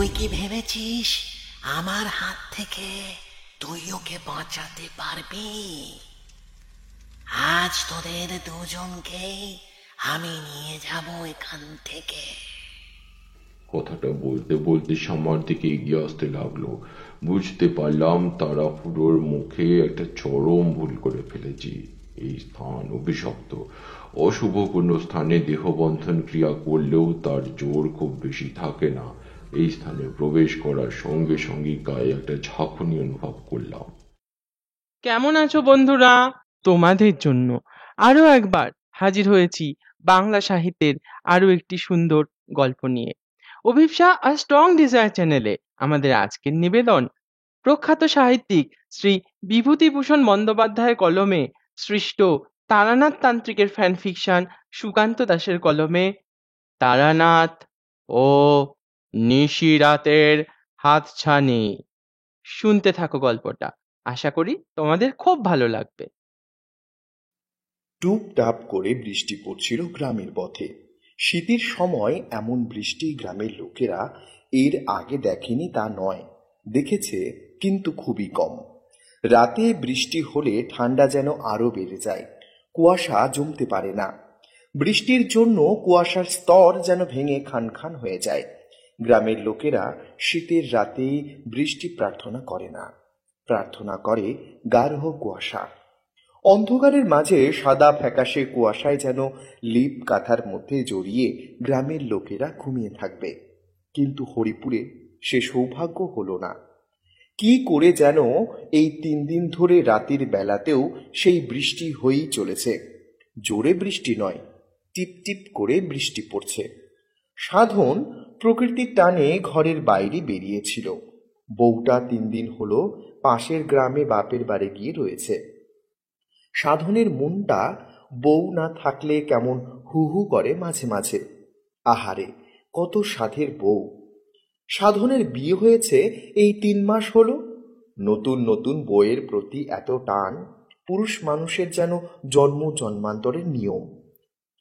তুই কি ভেবেছিস আমার হাত থেকে তুই ওকে বাঁচাতে পারবি? আজ তোদের দুজনকেই আমি নিয়ে যাব এখান থেকে। কথাটা বলতে বলতে আমার দিকে এগিয়ে আসতে লাগলো। বুঝতে পারলাম তাড়াহুড়োর মুখে একটা চরম ভুল করে ফেলেছি। এই স্থান অভিশপ্ত। অশুভ কোনো স্থানে দেহবন্ধন ক্রিয়া করলেও তার জোর খুব বেশি থাকে না। এই স্থানে প্রবেশ করার সঙ্গে সঙ্গে গায়ে একটা ঝাঁকুনি অনুভব করলাম। কেমন আছো বন্ধুরা? তোমাদের জন্য আরো একবার হাজির হয়েছি বাংলা সাহিত্যের আরো একটি সুন্দর গল্প নিয়ে। অভিপ্সা আর স্ট্রং ডিজায়ার চ্যানেলে আমাদের আজকের নিবেদন প্রখ্যাত সাহিত্যিক শ্রী বিভূতিভূষণ বন্দ্যোপাধ্যায়ের কলমে সৃষ্ট তারানাথ তান্ত্রিকের ফ্যান ফিকশন সুকান্ত দাসের কলমে তারানাথ ও নিশিরাতের হাতছানি। শুনতে থাকো গল্পটা, আশা করি তোমাদের খুব ভালো লাগবে। টুপটাপ করে বৃষ্টি পড়ছিল গ্রামের পথে। শীতের সময় এমন বৃষ্টি গ্রামের লোকেরা এর আগে দেখেনি তা নয়, দেখেছে কিন্তু খুবই কম। রাতে বৃষ্টি হলে ঠান্ডা যেন আরো বেড়ে যায়, কুয়াশা জমতে পারে না। বৃষ্টির জন্য কুয়াশার স্তর যেন ভেঙে খান খান হয়ে যায়। গ্রামের লোকেরা শীতের রাতে বৃষ্টি প্রার্থনা করে না, প্রার্থনা করে গাঢ় কুয়াশা। অন্ধকারের মাঝে সাদা ফ্যাকাশে কুয়াশায় যেন লিপ কাঁথার মধ্যে জড়িয়ে গ্রামের লোকেরা ঘুমিয়ে থাকবে। কিন্তু হরিপুরে সে সৌভাগ্য হলো না। কি করে যেন এই 3 দিন ধরে রাতের বেলাতেও সেই বৃষ্টি হয়েই চলেছে। জোরে বৃষ্টি নয়, টিপ টিপ করে বৃষ্টি পড়ছে। সাধন প্রকৃতির টানে ঘরের বাইরে বেরিয়েছিল। বউটা 3 দিন হলো পাশের গ্রামে বাপের বাড়ি গিয়ে রয়েছে। সাধনের মনটা বউ না থাকলে কেমন হু হু করে মাঝে মাঝে। আহারে, কত সাধের বউ! সাধনের বিয়ে হয়েছে এই 3 মাস হলো। নতুন নতুন বউয়ের প্রতি এত টান পুরুষ মানুষের যেন জন্ম জন্মান্তরের নিয়ম।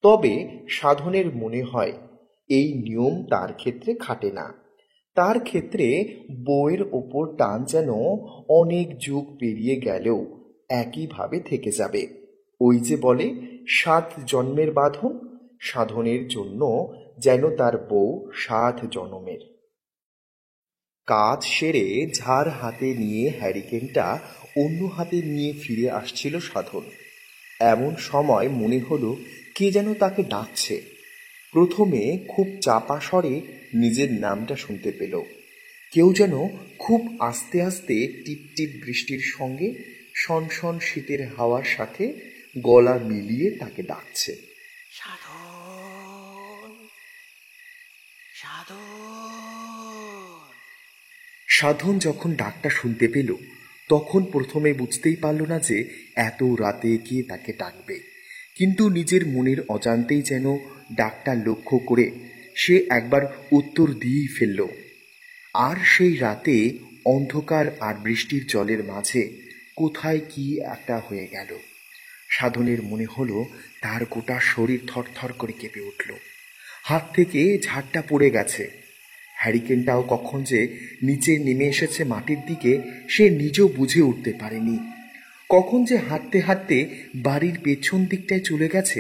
তবে সাধনের মনে হয় এই নিয়ম তার ক্ষেত্রে খাটে না। তার ক্ষেত্রে বউয়ের ওপর টান যেন অনেক যুগ পেরিয়ে গেলেও একইভাবে থেকে যাবে। ওই যে বলে 7 জন্মের বাঁধন, সাধনের জন্য যেন তার বউ 7 জন্মের। কাজ সেরে ঝাড় হাতে নিয়ে হ্যারিকেনটা অন্য হাতে নিয়ে ফিরে আসছিল সাধন। এমন সময় মনে হলো কে যেন তাকে ডাকছে। প্রথমে খুব চাপা স্বরে নিজের নামটা শুনতে পেল। কেউ যেন খুব আস্তে আস্তে টিপ টিপ বৃষ্টির সঙ্গে শনশন শীতের হাওয়ার সাথে গলা মিলিয়ে তাকে ডাকছে। সাধন, সাধন। সাধন যখন ডাকটা শুনতে পেল তখন প্রথমে বুঝতেই পারল না যে এত রাতে কে তাকে ডাকবে, কিন্তু নিজের মনের অজান্তেই যেন ডাকটা লক্ষ্য করে সে একবার উত্তর দিয়েই ফেলল। আর সেই রাতে অন্ধকার আর বৃষ্টির জলের মাঝে কোথায় কি একটা হয়ে গেল। সাধনের মনে হলো তার গোটা শরীর থরথর করে কেঁপে উঠল। হাত থেকে ঝাড়টা পড়ে গেছে। হ্যারিকেনটাও কখন যে নিচে নেমে এসেছে মাটির দিকে সে নিজেও বুঝে উঠতে পারেনি। কখন যে হাঁটতে হাঁটতে বাড়ির পেছন দিকটায় চলে গেছে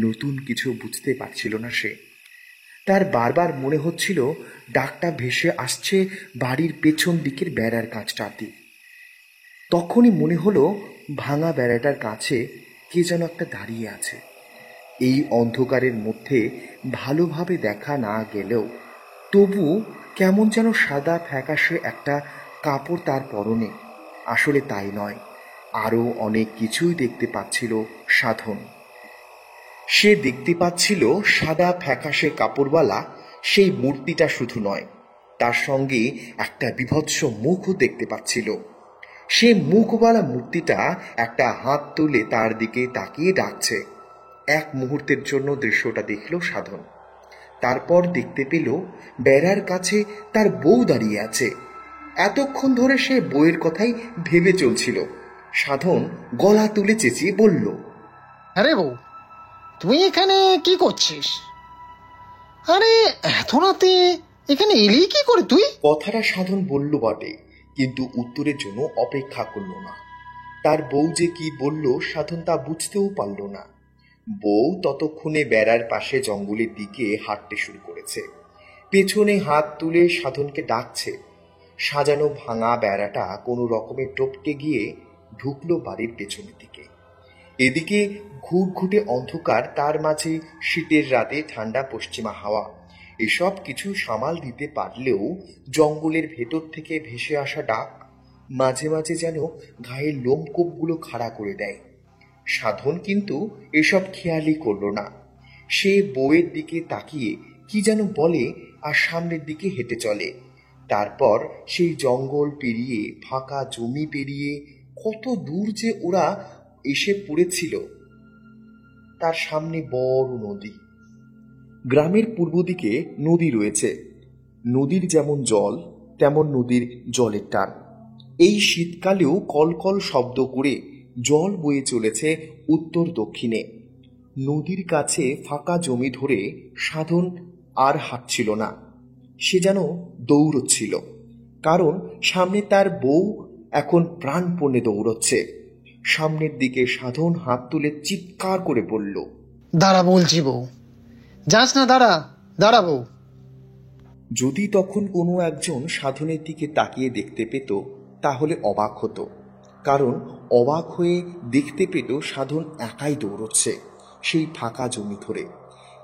নতুন কিছু বুঝতে পারছিল না সে। তার বারবার মনে হচ্ছিল ডাকটা ভেসে আসছে বাড়ির পেছন দিকের বেড়ার কাছটার দিক। তখনই মনে হলো ভাঙা বেড়াটার কাছে কে যেন একটা দাঁড়িয়ে আছে। এই অন্ধকারের মধ্যে ভালোভাবে দেখা না গেলেও তবু কেমন যেন সাদা ফ্যাকাশে একটা কাপড় তার পরনে। আসলে তাই নয়, আরও অনেক কিছুই দেখতে পাচ্ছিল সাধন। সে দেখতে পাচ্ছিল সাদা ফ্যাকাশে কাপড়ওয়ালা সেই মূর্তিটা শুধু নয়, তার সঙ্গে একটা বিভৎস মুখও দেখতে পাচ্ছিল। সে মুখওয়ালা মূর্তিটা একটা হাত তুলে তার দিকে তাকিয়ে ডাকছে। এক মুহূর্তের জন্য দৃশ্যটা দেখল সাধন। তারপর দেখতে পেল বেড়ার কাছে তার বউ দাঁড়িয়ে আছে। এতক্ষণ ধরে সে বউয়ের কথাই ভেবে চলছিল। সাধন গলা তুলে চেঁচিয়ে বলল, আরে বউ, তুই এখানে কি করছিস? আরে এত রাতে এখানে এলি কি করে তুই? কথাটা সাধন বলল বটে, কিন্তু উত্তরের জন্য অপেক্ষা করল না। তার বউ যে কি বলল সাধন তা বুঝতেও পারল না। বউ ততক্ষণে বেড়ার পাশে জঙ্গলের দিকে হাঁটতে শুরু করেছে। পেছনে হাত তুলে সাধনকে ডাকছে। সাজানো ভাঙা বেড়াটা কোনো রকমে টপকে গিয়ে ঢুকলো বাড়ির পেছনের দিকে। এদিকে ঘুটঘুটে অন্ধকার, তার মাঝে শীতের রাতে ঠান্ডা পশ্চিমা হাওয়া, এসব কিছু সামাল দিতে পারলেও জঙ্গলের ভেতর থেকে ভেসে আসা ডাক মাঝে মাঝে যেন গায়ের লোমকূপগুলো খাড়া করে দেয়। সাধন কিন্তু এসব খেয়ালই করল না। সে বউয়ের দিকে তাকিয়ে কি যেন বলে আর সামনের দিকে হেঁটে চলে। তারপর সেই জঙ্গল পেরিয়ে, ফাঁকা জমি পেরিয়ে কত দূর যে ওরা এসে পড়েছিল। তার সামনে বড় নদী। গ্রামের পূর্ব দিকে নদী রয়েছে। নদীর যেমন জল, তেমন নদীর জলের টান। এই শীতকালেও কলকল শব্দ করে জল বয়ে চলেছে উত্তর দক্ষিণে। নদীর কাছে ফাঁকা জমি ধরে সাধন আর হাঁটছিল না, সে যেন দৌড়চ্ছিল। কারণ সামনে তার বউ এখন প্রাণপণে দৌড়চ্ছে। সামনের দিকে সাধন হাত তুলে চিৎকার করে বলল, দাঁড়া বলছি বউ, যাস না, দাঁড়া, দাঁড়া বউ। যদি তখন কোনো একজন সাধনের দিকে তাকিয়ে দেখতে পেত তাহলে অবাক হতো। কারণ অবাক হয়ে দেখতে পেত সাধন একাই দৌড়চ্ছে সেই ফাঁকা জমি ধরে।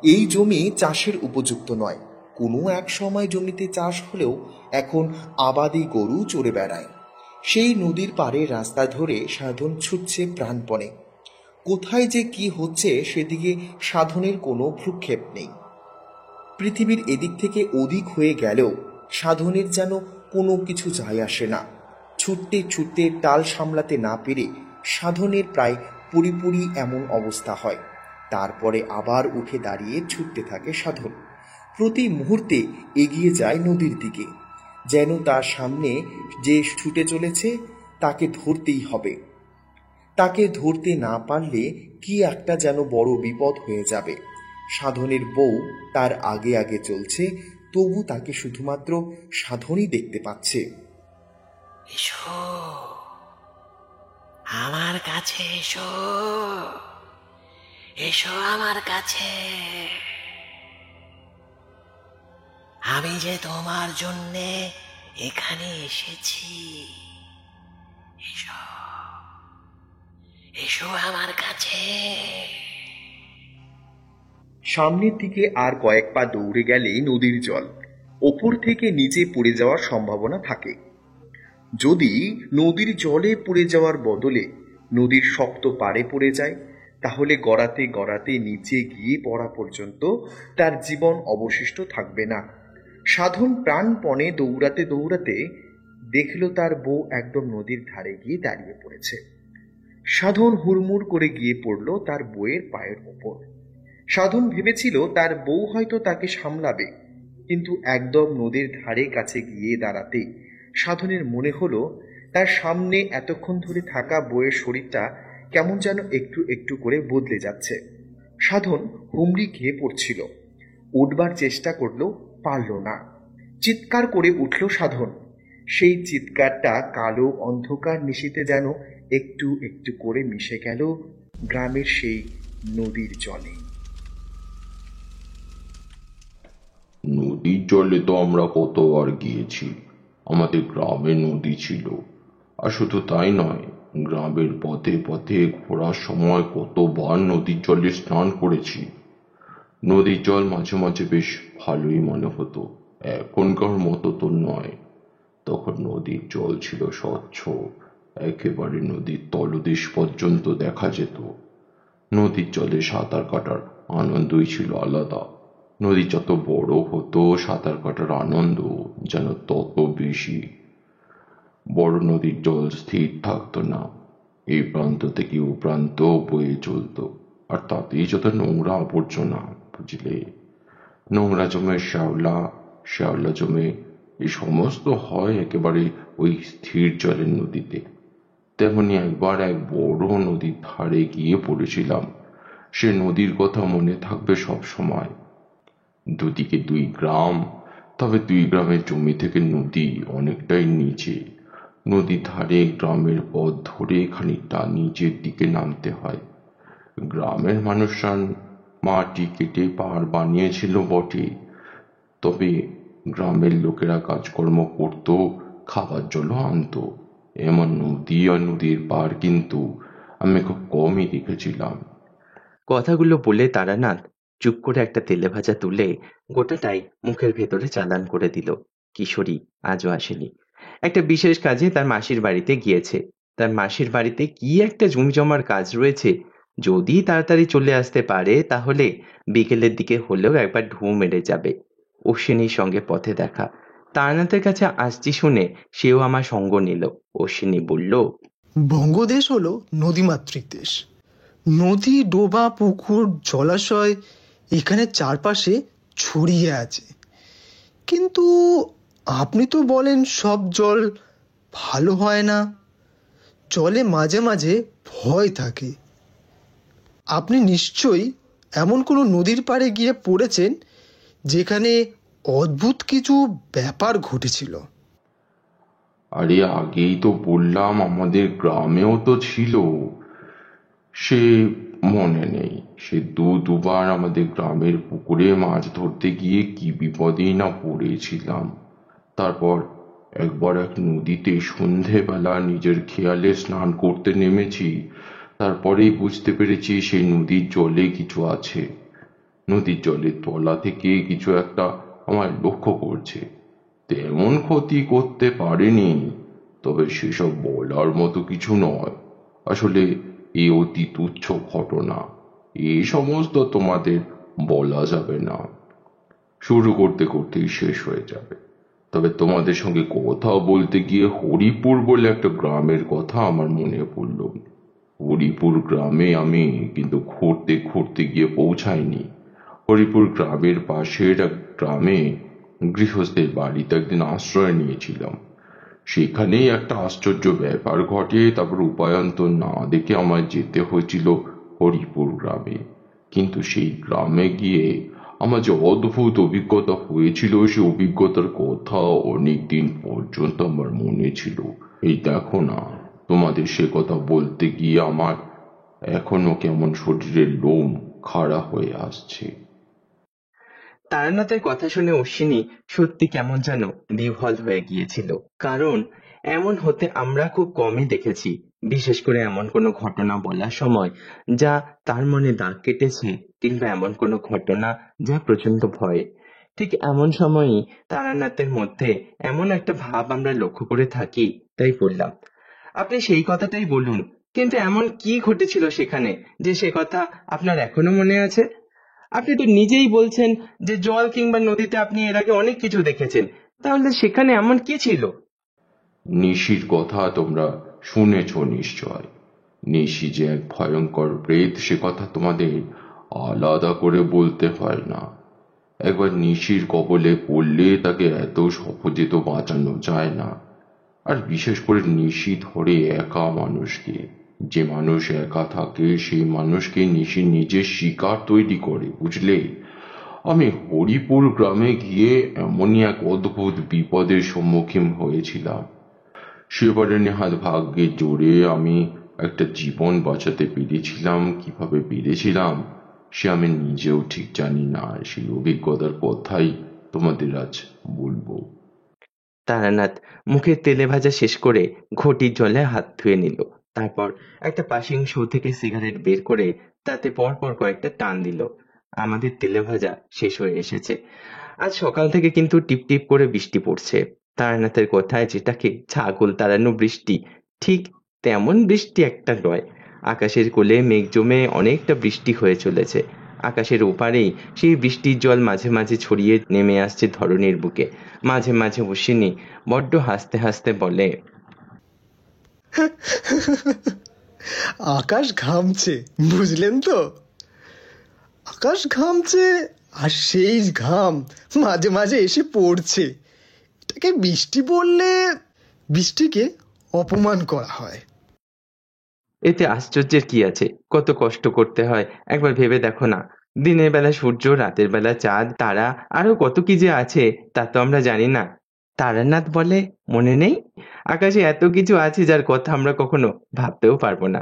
এই জমি চাষের উপযুক্ত নয়। কোনো এক সময় জমিতে চাষ হলেও এখন আবাদি গরু চড়ে বেড়ায়। সেই নদীর পাড়ে রাস্তা ধরে সাধন ছুটছে প্রাণপণে। কোথায় যে কি হচ্ছে সেদিকে সাধনের কোনো ভ্রুক্ষেপ নেই। পৃথিবীর এদিক থেকে ওদিক হয়ে গেলেও সাধনের যেন কোনো কিছু যায় আসে না। ছুটতে ছুটতে টাল সামলাতে না পেরে সাধনের প্রায় পুরিপুরি এমন অবস্থা হয়। তারপরে আবার উঠে দাঁড়িয়ে ছুটতে থাকে সাধন। প্রতি মুহূর্তে এগিয়ে যায় নদীর দিকে, যেন তার সামনে যে ছুটে চলেছে তাকে ধরতেই হবে। তাকে ধরতে না পারলে কি একটা যেন বড় বিপদ হয়ে যাবে। সাধনের বউ তার আগে আগে চলছে, তবু তাকে শুধুমাত্র সাধনই দেখতে পাচ্ছে। এসো, আমার কাছে এসো, এসো আমার কাছে। আমি যে তোমার জন্যে এখানে এসেছি। এসো, এসো আমার কাছে। সামনের দিকে আর কয়েক পা দৌড়ে গেলেই নদীর জল ওপর থেকে নিচে পড়ে যাওয়ার সম্ভাবনা থাকে। যদি নদীর জলে পড়ে যাওয়ার বদলে নদীর শক্ত পাড়ে পড়ে যায়, তাহলে গড়াতে গড়াতে নিচে গিয়ে পড়া পর্যন্ত তার জীবন অবশিষ্ট থাকবে না। সাধন প্রাণপণে দৌড়াতে দৌড়াতে দেখল তার বউ একদম নদীর ধারে গিয়ে দাঁড়িয়ে পড়েছে। সাধন হুড়মুড় করে গিয়ে পড়ল তার বউয়ের পায়ের ওপর। সাধন ভেবেছিল তার বউ হয়তো তাকে সামলাবে, কিন্তু একদম নদীর ধারে কাছে গিয়ে দাঁড়াতে সাধনের মনে হলো তার সামনে এতক্ষণ ধরে থাকা বউয়ের শরীরটা কেমন যেন একটু একটু করে বদলে যাচ্ছে। সাধন হুমড়ি খেয়ে পড়ছিল। উঠবার চেষ্টা করলো, পারল না। চিৎকার করে উঠল সাধন। সেই চিৎকারটা কালো অন্ধকার নিশীথে যেন একটু একটু করে মিশে গেল গ্রামের সেই নদীর জলে। নদীর জলে তো আমরা কতবার গিয়েছি। আমাদের গ্রামে নদী ছিল। আর শুধু তাই নয়, গ্রামের পথে পথে ঘোরার সময় কতবার নদীর জলে স্নান করেছি। নদীর জল মাঝে মাঝে বেশ ভালোই মনে হতো। এখনকার মতো তো নয়। তখন নদীর জল ছিল স্বচ্ছ, একেবারে নদীর তলদেশ পর্যন্ত দেখা যেত। নদীর জলে সাঁতার কাটার আনন্দই ছিল আলাদা। নদী যত বড় হতো সাঁতার কাটার আনন্দ যেন তত বেশি। বড় নদীর জল স্থির থাকতো না, এই প্রান্ত থেকে ও প্রান্ত বয়ে চলতো। আর তাতেই যত নোংরা আবর্জনা, বুঝলে, নোংরা জমে শ্যাওলা, শ্যাওলা জমে, এই সমস্ত হয় একেবারে ওই স্থির জলের নদীতে। তেমনি একবার এক বড় নদীর ধারে গিয়ে পড়েছিলাম। সে নদীর কথা মনে থাকবে সব সময়। দুদিকে দুই গ্রাম, তবে 2 গ্রামের জমি থেকে নদী অনেকটাই নিচে। নদীর ধারে গ্রামের পথ ধরে খানিকটা নিচের দিকে নামতে হয়। গ্রামের মানুষরা মাটি কেটে পাহাড় বানিয়েছিল বটে, তবে গ্রামের লোকেরা কাজকর্ম করত, খাবার জলও আনতো। এমন নদী আর নদীর পাড় কিন্তু আমি খুব কমই দেখেছিলাম। কথাগুলো বলে তারানাথ চুপ করে একটা তেলে ভাজা তুলে গোটাটাই মুখের ভেতরে চালান করে দিল। কিশোরী আজও আসেনি। একটা বিশেষ কাজে তার মাসির বাড়িতে গিয়েছে। তার মাসির বাড়িতে কি একটা জমিজমার কাজ রয়েছে। যদি তাড়াতাড়ি চলে আসতে পারে তাহলে বিকেলের দিকে হলেও একবার ঢুঁ মেরে যাবে। অশ্বিনীর সঙ্গে পথে দেখা। তারানাথের কাছে আসছি শুনে সেও আমার সঙ্গ নিল। অশ্বিনী বলল, বঙ্গদেশ হলো নদীমাতৃক দেশ। নদী, ডোবা, পুকুর, জলাশয় এখানে চারপাশে ছড়িয়ে আছে। কিন্তু আপনি তো বলেন সব জল ভালো হয় না, জলে মাঝে মাঝে ভয় থাকে। আপনি নিশ্চয়ই এমন কোনো নদীর পাড়ে গিয়ে পড়েছেন যেখানে অদ্ভুত কিছু ব্যাপার ঘটেছিল। আরে আগেই তো বললাম আমাদের গ্রামেও তো ছিল। সে মনে নেই, সে দুবার আমাদের গ্রামের পুকুরে মাছ ধরতে গিয়ে কি বিপদেই না পড়েছিলাম। তারপর একবার এক নদীতে সন্ধেবেলা নিজের খেয়ালে স্নান করতে নেমেছি। তারপরেই বুঝতে পেরেছি সেই নদীর জলে কিছু আছে। নদীর জলের তলা থেকে কিছু একটা আমার লক্ষ্য করছে। তেমন ক্ষতি করতে পারেনি, তবে সেসব বলার মতো কিছু নয়। আসলে এ অতি তুচ্ছ ঘটনা, এই সমস্ত তোমাদের বলা যাবে না। শুরু করতে করতেই শেষ হয়ে যাবে। তবে তোমাদের সঙ্গে কথা বলতে গিয়ে হরিপুর বলে একটা গ্রামের কথা আমার মনে পড়ল। হরিপুর গ্রামে আমি কিন্তু ঘুরতে ঘুরতে গিয়ে পৌঁছাইনি। হরিপুর গ্রামের পাশের এক গ্রামে গৃহস্থের বাড়িতে একদিন আশ্রয় নিয়েছিলাম। সেখানেই একটা আশ্চর্য ব্যাপার ঘটে। তারপর উপায়ান্তর না দেখে আমায় যেতে হয়েছিল হরিপুর গ্রামে। কিন্তু সেই গ্রামে গিয়ে আমার যে অদ্ভুত অভিজ্ঞতা হয়েছিল, সেই অভিজ্ঞতার কথা অনেকদিন পর্যন্ত আমার মনে ছিল। এই দেখো না, তোমাদের সে কথা বলতে গিয়ে আমার এখনো কেমন শরীরের লোম খাড়া হয়ে আসছে। তারানাথের কথা শুনে অশ্বিনী সত্যি কেমন যেন বিহ্বল হয়ে গিয়েছিল। কারণ এমন হতে আমরা খুব কমই দেখেছি, বিশেষ করে এমন কোনো ঘটনা বলার সময় যা তার মনে দাগ কেটেছে, কিংবা এমন কোনো ঘটনা যা প্রচন্ড ভয়ে। ঠিক এমন সময়ই তারানাথের মধ্যে এমন একটা ভাব আমরা লক্ষ্য করে থাকি। তাই বললাম, আপনি সেই কথাটাই বলুন। কিন্তু এমন কি ঘটেছিল সেখানে যে সে কথা আপনার এখনো মনে আছে? আপনি তো নিজেই বলছেন যে জল কিংবা নদীতে আপনি এর আগে অনেক কিছু দেখেছেন, তাহলে সেখানে এমন কি ছিল? নিশির কথা তোমরা শুনেছ নিশ্চয়। নিশি যে এক ভয়ঙ্কর প্রেত, সে কথা তোমাদের আলাদা করে বলতে হয় না। একবার নিশির কবলে পড়লে তাকে এত সহজে তো বাঁচানো যায় না। আর বিশেষ করে নিশি ধরে একা মানুষকে। যে মানুষ একা থাকে সেই মানুষকে নিশি নিজের শিকার তৈরি করে, বুঝলে? আমি হরিপুর গ্রামে গিয়ে এমনই এক অদ্ভুত বিপদের সম্মুখীন হয়েছিলাম। সেবারে নেহাত ভাগ্যের জোরে আমি একটা জীবন বাঁচাতে পেরেছিলাম। কিভাবে পেরেছিলাম সে আমি নিজেও ঠিক জানি না। সেই অভিজ্ঞতার কথাই তোমাদের আজ বলবো। তারানাথ মুখের তেলে ভাজা শেষ করে ঘটির জলে হাত ধুয়ে নিল। তারপর একটা পাসিং শো থেকে সিগারেট বের করে তাতে পরপর কয়েকটা টান দিল। আমাদের তেলে ভাজা শেষ হয়ে এসেছে। আজ সকাল থেকে কিন্তু টিপ টিপ করে বৃষ্টি পড়ছে। তারানাথের কথায় যেটাকে ছাগল তাড়ানো বৃষ্টি, ঠিক তেমন বৃষ্টি একটা নয়। আকাশের কোলে মেঘ জমে অনেকটা বৃষ্টি হয়ে চলেছে। আকাশের ওপারেই সেই বৃষ্টির জল মাঝে মাঝে ছড়িয়ে নেমে আসছে ধরণীর বুকে। মাঝে মাঝে অশ্বিনী বড্ড হাসতে হাসতে বলে, আকাশ ঘামছে, বুঝলেন তো? আকাশ ঘামছে, আর সেই ঘাম মাঝে মাঝে এসে পড়ছে। এটাকে বৃষ্টি বললে বৃষ্টিকে অপমান করা হয়। এতে আশ্চর্যের কি আছে? কত কষ্ট করতে হয় একবার ভেবে দেখো না। দিনের বেলা সূর্য, রাতের বেলা চাঁদ, তারা, আরো কত কি যে আছে তা তো আমরা জানি না। তারানাথ বলে, মনে নেই? আকাশে এত কিছু আছে যার কথা আমরা কখনো ভাবতেও পারবো না।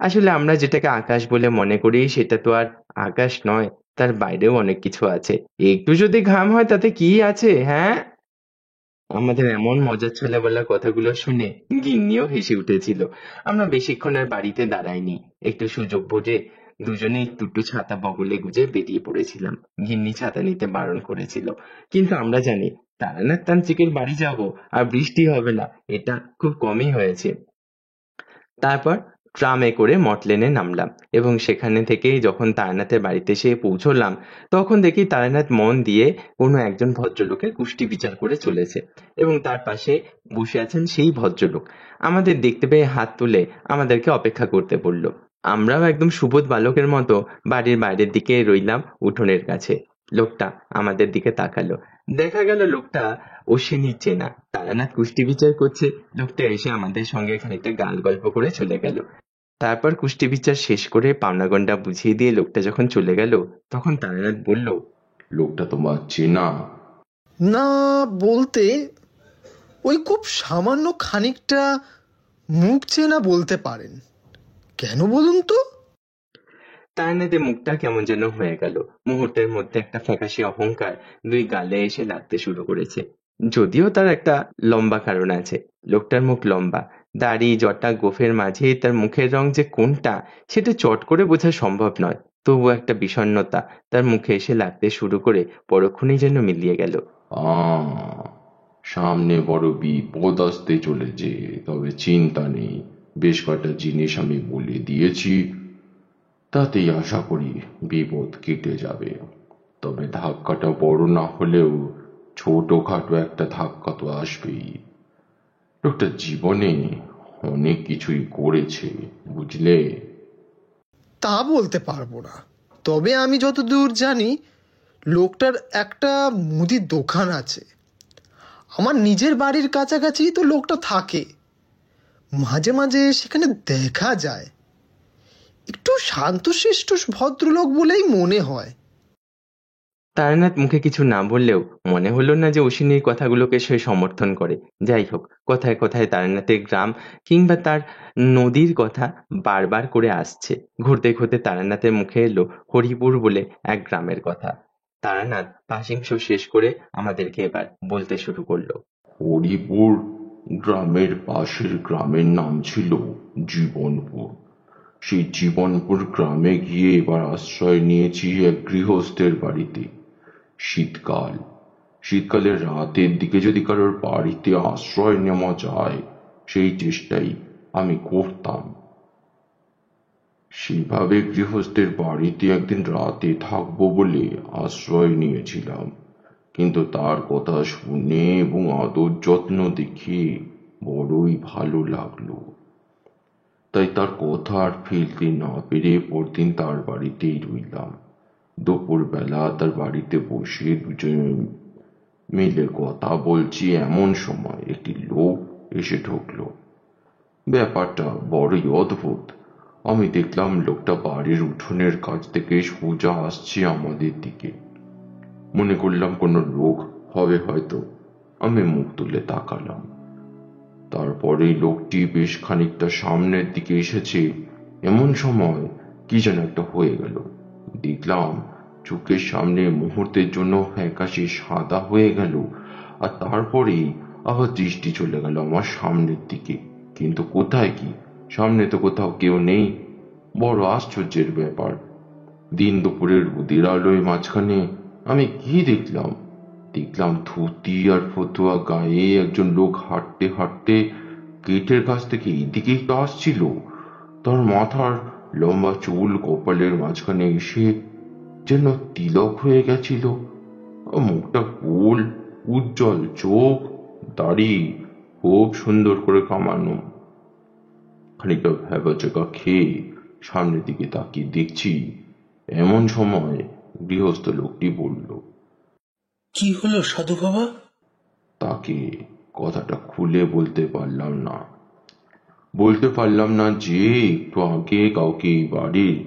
আসলে আমরা যেটাকে আকাশ বলে মনে করি সেটা তো আর আকাশ নয়, তার বাইরেও অনেক কিছু আছে। একটু যদি ঘাম হয় তাতে কি আছে, হ্যাঁ? আমাদের এমন মজার ছেলেবেলার কথাগুলো শুনে গিন্নিও হেসে উঠেছিল। আমরা বেশিক্ষণ আর বাড়িতে দাঁড়াইনি। একটু সুযোগ বুঝে দুজনেই দুটো ছাতা বগলে গুজে বেরিয়ে পড়েছিলাম। গিন্নি ছাতা নিতে বারণ করেছিল, কিন্তু আমরা জানি তারানাথ তান্ত্রিকের বাড়ি যাব আর বৃষ্টি হবে না, এটা খুব কমই হয়েছে। তারপর ট্রামে করে মটলেনে নামলাম এবং সেখানে থেকেই যখন তারানাথের বাড়িতে এসে পৌঁছলাম তখন দেখি তারানাথ মন দিয়ে কোনো একজন ভদ্রলোকের কুষ্টি বিচার করে চলেছে এবং তার পাশে বসে আছেন সেই ভদ্রলোক। আমাদের দেখতে পেয়ে হাত তুলে আমাদেরকে অপেক্ষা করতে বলল। আমরাও একদম সুবোধ বালকের মতো বাড়ির বাইরের দিকে রইলাম উঠোনের কাছে। লোকটা আমাদের দিকে তাকালো। দেখা গেল লোকটা অশ্বিনীর চেনা। তারানাথ কুষ্টি বিচার করছে, লোকটা এসে আমাদের সঙ্গে খানিকটা গাল গল্প করে চলে গেল। তারপর কুষ্টি বিচার শেষ করে পাওনাগন্ডা বুঝিয়ে দিয়ে লোকটা যখন চলে গেল তখন তারানাথ বলল, লোকটা তোমার চেনা? না, বলতে ওই খুব সামান্য খানিকটা মুখ চেনা বলতে পারেন। কেন বলুন তো? তারানাথের মুখটা কেমন যেন হয়ে গেল। মুহূর্তের মধ্যে একটা ফ্যাকাশে অহংকার দুই গালে এসে লাগতে শুরু করেছে। যদিও তার একটা লম্বা কারণ আছে। লোকটার মুখ লম্বা, দাড়ি জটা গোফের মাঝে তার মুখের রং যে কোনটা সেটা চট করে বোঝা সম্ভব নয়। তবু একটা বিষণ্ণতা তার মুখে এসে লাগতে শুরু করে পরক্ষণেই যেন মিলিয়ে গেল। সামনে বড় বিপদ আসতে চলেছে, তবে চিন্তা নেই, বেশ কয়েকটা জিনিস আমি বলে দিয়েছি, তাতেই আশা করি বিপদ কেটে যাবে। তবে ধাক্কাটা বড় না হলেও ছোটখাটো একটা ধাক্কা তো আসবেই। লোকটা জীবনে অনেক কিছুই করেছে, বুঝলে? তা বলতে পারবো না, তবে আমি যতদূর জানি লোকটার একটা মুদির দোকান আছে। আমার নিজের বাড়ির কাছাকাছি তো লোকটা থাকে, মাঝে মাঝে সেখানে দেখা যায়। একটু শান্তশিষ্ট ভদ্রলোক বলেই মনে হয়। তারানাথ মুখে কিছু না বললেও মনে হলো না যে অশ্বিনীর কথাগুলোকে সে সমর্থন করে। যাই হোক, কথায় কথায় তারানাথের গ্রাম কিংবা তার নদীর কথা বারবার করে আসছে। ঘুরতে ঘুরতে তারানাথের মুখে এলো হরিপুর বলে এক গ্রামের কথা। তারানাথ পাসিং শো শেষ করে আমাদেরকে এবার বলতে শুরু করলো। হরিপুর গ্রামের পাশের গ্রামের নাম ছিল জীবনপুর। সেই জীবনপুর গ্রামে গিয়ে এবার আশ্রয় নিয়েছি এক গৃহস্থের বাড়িতে। শীতকালের রাতের দিকে যদি কারোর বাড়িতে আশ্রয় নেওয়া যায় সেই চেষ্টাই আমি করতাম। সেভাবে গৃহস্থের বাড়িতে একদিন রাতে থাকবো বলে আশ্রয় নিয়েছিলাম, কিন্তু তার কথা শুনে এবং আদর যত্ন দেখে বড়ই ভালো লাগলো। তাই তার কথা আর ফেলতে না পেরে পরদিন তার বাড়িতেই রইলাম। দুপুরবেলা তার বাড়িতে বসে দুজনে মিলে কথা বলছি, এমন সময় একটি লোক এসে ঢুকলো। ব্যাপারটা বড়ই অদ্ভুত। আমি দেখলাম লোকটা বাড়ির উঠোনের কাছ থেকে সোজা আসছে আমাদের দিকে। মনে করলাম কোনো লোক হবে হয়তো। আমি মুখ তুলে তাকালাম। তারপরে লোকটি বেশ খানিকটা সামনের দিকে এসেছে। এমন সময় কি যেন একটা হয়ে গেল। দেখলাম চোখের সামনে মুহূর্তের জন্য ফ্যাকাশে সাদা হয়ে গেল, আর তারপরেই আবার দৃষ্টি চলে গেল আমার সামনের দিকে। কিন্তু কোথায় কি? সামনে তো কোথাও কেউ নেই। বড় আশ্চর্যের ব্যাপার। দিন দুপুরের রোদের আলোয় মাঝখানে আমি কি দেখলাম? ধুতি আর ফতুয়া গায়ে একজন লোক হাঁটতে হাঁটতে গেটের কাছ থেকে এদিকেই তো আসছিল। তার মাথার লম্বা চুল কপালের মাঝখানে এসে যেন তিলক হয়ে গেছিল। মুখটা গোল, উজ্জ্বল চোখ, দাড়ি খুব সুন্দর করে কামানো। খানিকটা ভ্যাবাচেকা খেয়ে সামনের দিকে তাকিয়ে দেখছি। এমন সময় গৃহস্থ লোকটি বলল, কি হলো সাধু বাবা? তাকে কথাটা খুলে বলতে পারলাম না যে একটু আগে কাউকে এই বাড়ির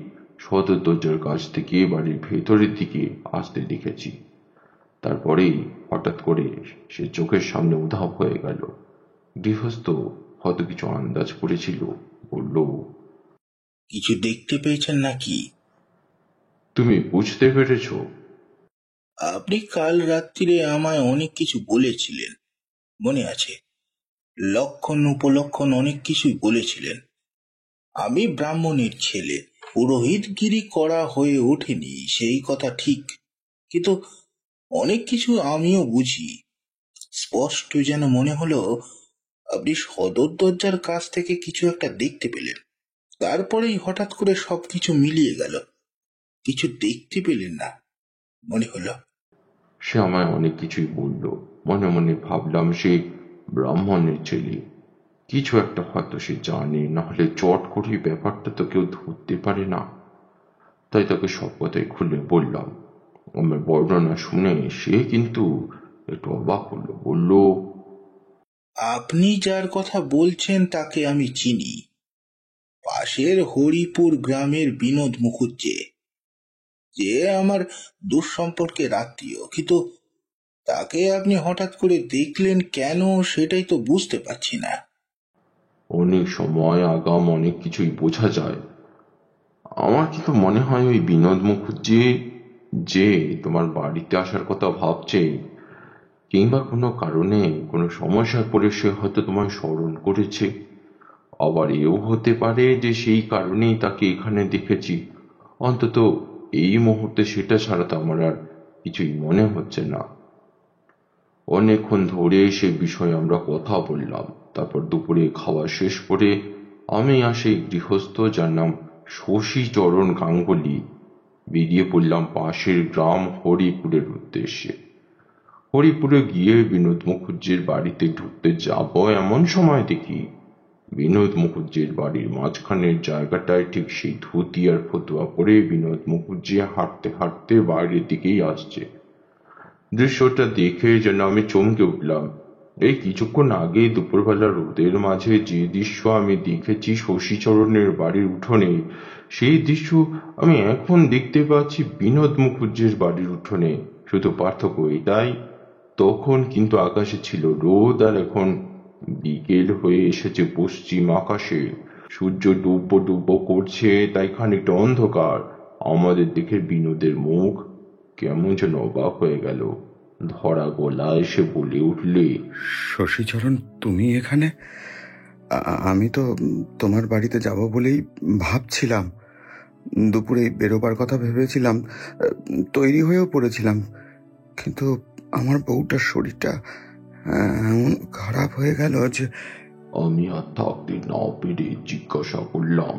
সদর দরজার কাছ থেকে বাড়ির ভেতরের দিকে আসতে দেখেছি। তারপরেই হঠাৎ করে সে চোখের সামনে উধাও হয়ে গেল। গৃহস্থ হয়তো কিছু আন্দাজ করেছিল, বলল, কিছু দেখতে পেয়েছেন নাকি? তুমি বুঝতে পেরেছ? আপনি কাল রাত্রিরে আমায় অনেক কিছু বলেছিলেন, মনে আছে? লক্ষণ উপলক্ষণ অনেক কিছুই বলেছিলেন। আমি ব্রাহ্মণের ছেলে, পুরোহিতগিরি করা হয়ে ওঠেনি সেই কথা ঠিক, কিন্তু অনেক কিছু আমিও বুঝি। স্পষ্ট যেন মনে হলো আপনি সদর দরজার কাছ থেকে কিছু একটা দেখতে পেলেন, তারপরেই হঠাৎ করে সবকিছু মিলিয়ে গেল। কিছু দেখতে পেলেন না মনে হলো। সে আমায় অনেক কিছুই বলল। মনে মনে ভাবলাম সে ব্রাহ্মণের ছেলে, কিছু একটা হয়তো সে জানে, না হলে চট করে ব্যাপারটা তো কেউ ধরতে পারে না। তাই তাকে সব কথাই খুলে বললাম। আমার বর্ণনা শুনে সে কিন্তু একটু অবাক হলো, বলল, আপনি যার কথা বলছেন তাকে আমি চিনি, পাশের হরিপুর গ্রামের বিনোদ মুখুজ্জে, যে আমার দুঃসম্পর্কের আত্মীয়। কিন্তু তাকে আপনি হঠাৎ করে দেখলেন কেন, সেটাই তো বুঝতে পারছি না। অনেক সময় আগাম অনেক কিছুই বোঝা যায়। আমার কিন্তু মনে হয় ওই বিনোদ মুখুজ্জি যে তোমার বাড়িতে আসার কথা ভাবছে, কিংবা কোনো কারণে কোনো সমস্যায় পড়ে সে হয়তো তোমায় স্মরণ করেছে। আবার এও হতে পারে যে সেই কারণেই তাকে এখানে দেখেছি। অন্তত এই মুহূর্তে সেটা ছাড়া তো আমার আর কিছুই মনে হচ্ছে না। অনেকক্ষণ ধরে সে বিষয়ে আমরা কথা বললাম। তারপর দুপুরে খাওয়া শেষ করে আমি আর সেই গৃহস্থ, যার নাম শশীচরণ গাঙ্গুলি, বেরিয়ে পড়লাম পাশের গ্রাম হরিপুরের উদ্দেশ্যে। হরিপুরে গিয়ে বিনোদ মুখুজ্জির বাড়িতে ঢুকতে যাব এমন সময় দেখি বিনোদ মুখুজ্জির বাড়ির মাঝখানের জায়গাটায় ঠিক সেই ধুতি আর ফতুয়া পরে বিনোদ মুখুজ্জি হাঁটতে হাঁটতে বাইরের দিকেই আসছে। দৃশ্যটা দেখে যেন আমি চমকে উঠলাম। এই কিছুক্ষণ আগে দুপুরবেলা রোদের মাঝে যে দৃশ্য আমি দেখেছি শশীচরণের বাড়ির উঠোনে, সেই দৃশ্য আমি এখন দেখতে পাচ্ছি বিনোদ মুখুজ্জির বাড়ির উঠোনে। শুধু পার্থক্য এটাই, তখন কিন্তু আকাশে ছিল রোদ, আর এখন বিকেল হয়ে এসেছে পশ্চিম আকাশে। সূর্য ডুবো ডুবো করছে, তাই খানিকটা অন্ধকার। আমাদের দেখে বিনোদের মুখ কেমন যেন অবাক হয়ে গেল। ধরা গলায় সে বলে উঠলে, শশীচরণ, তুমি এখানে? আমি তো তোমার বাড়িতে যাব বলেই ভাবছিলাম। দুপুরে বেরোবার কথা ভেবেছিলাম, তৈরি হয়েও পড়েছিলাম, কিন্তু আমার বউটার শরীরটা এমন খারাপ হয়ে গেল যে আমি আর থাকতে না পেরে জিজ্ঞাসা করলাম,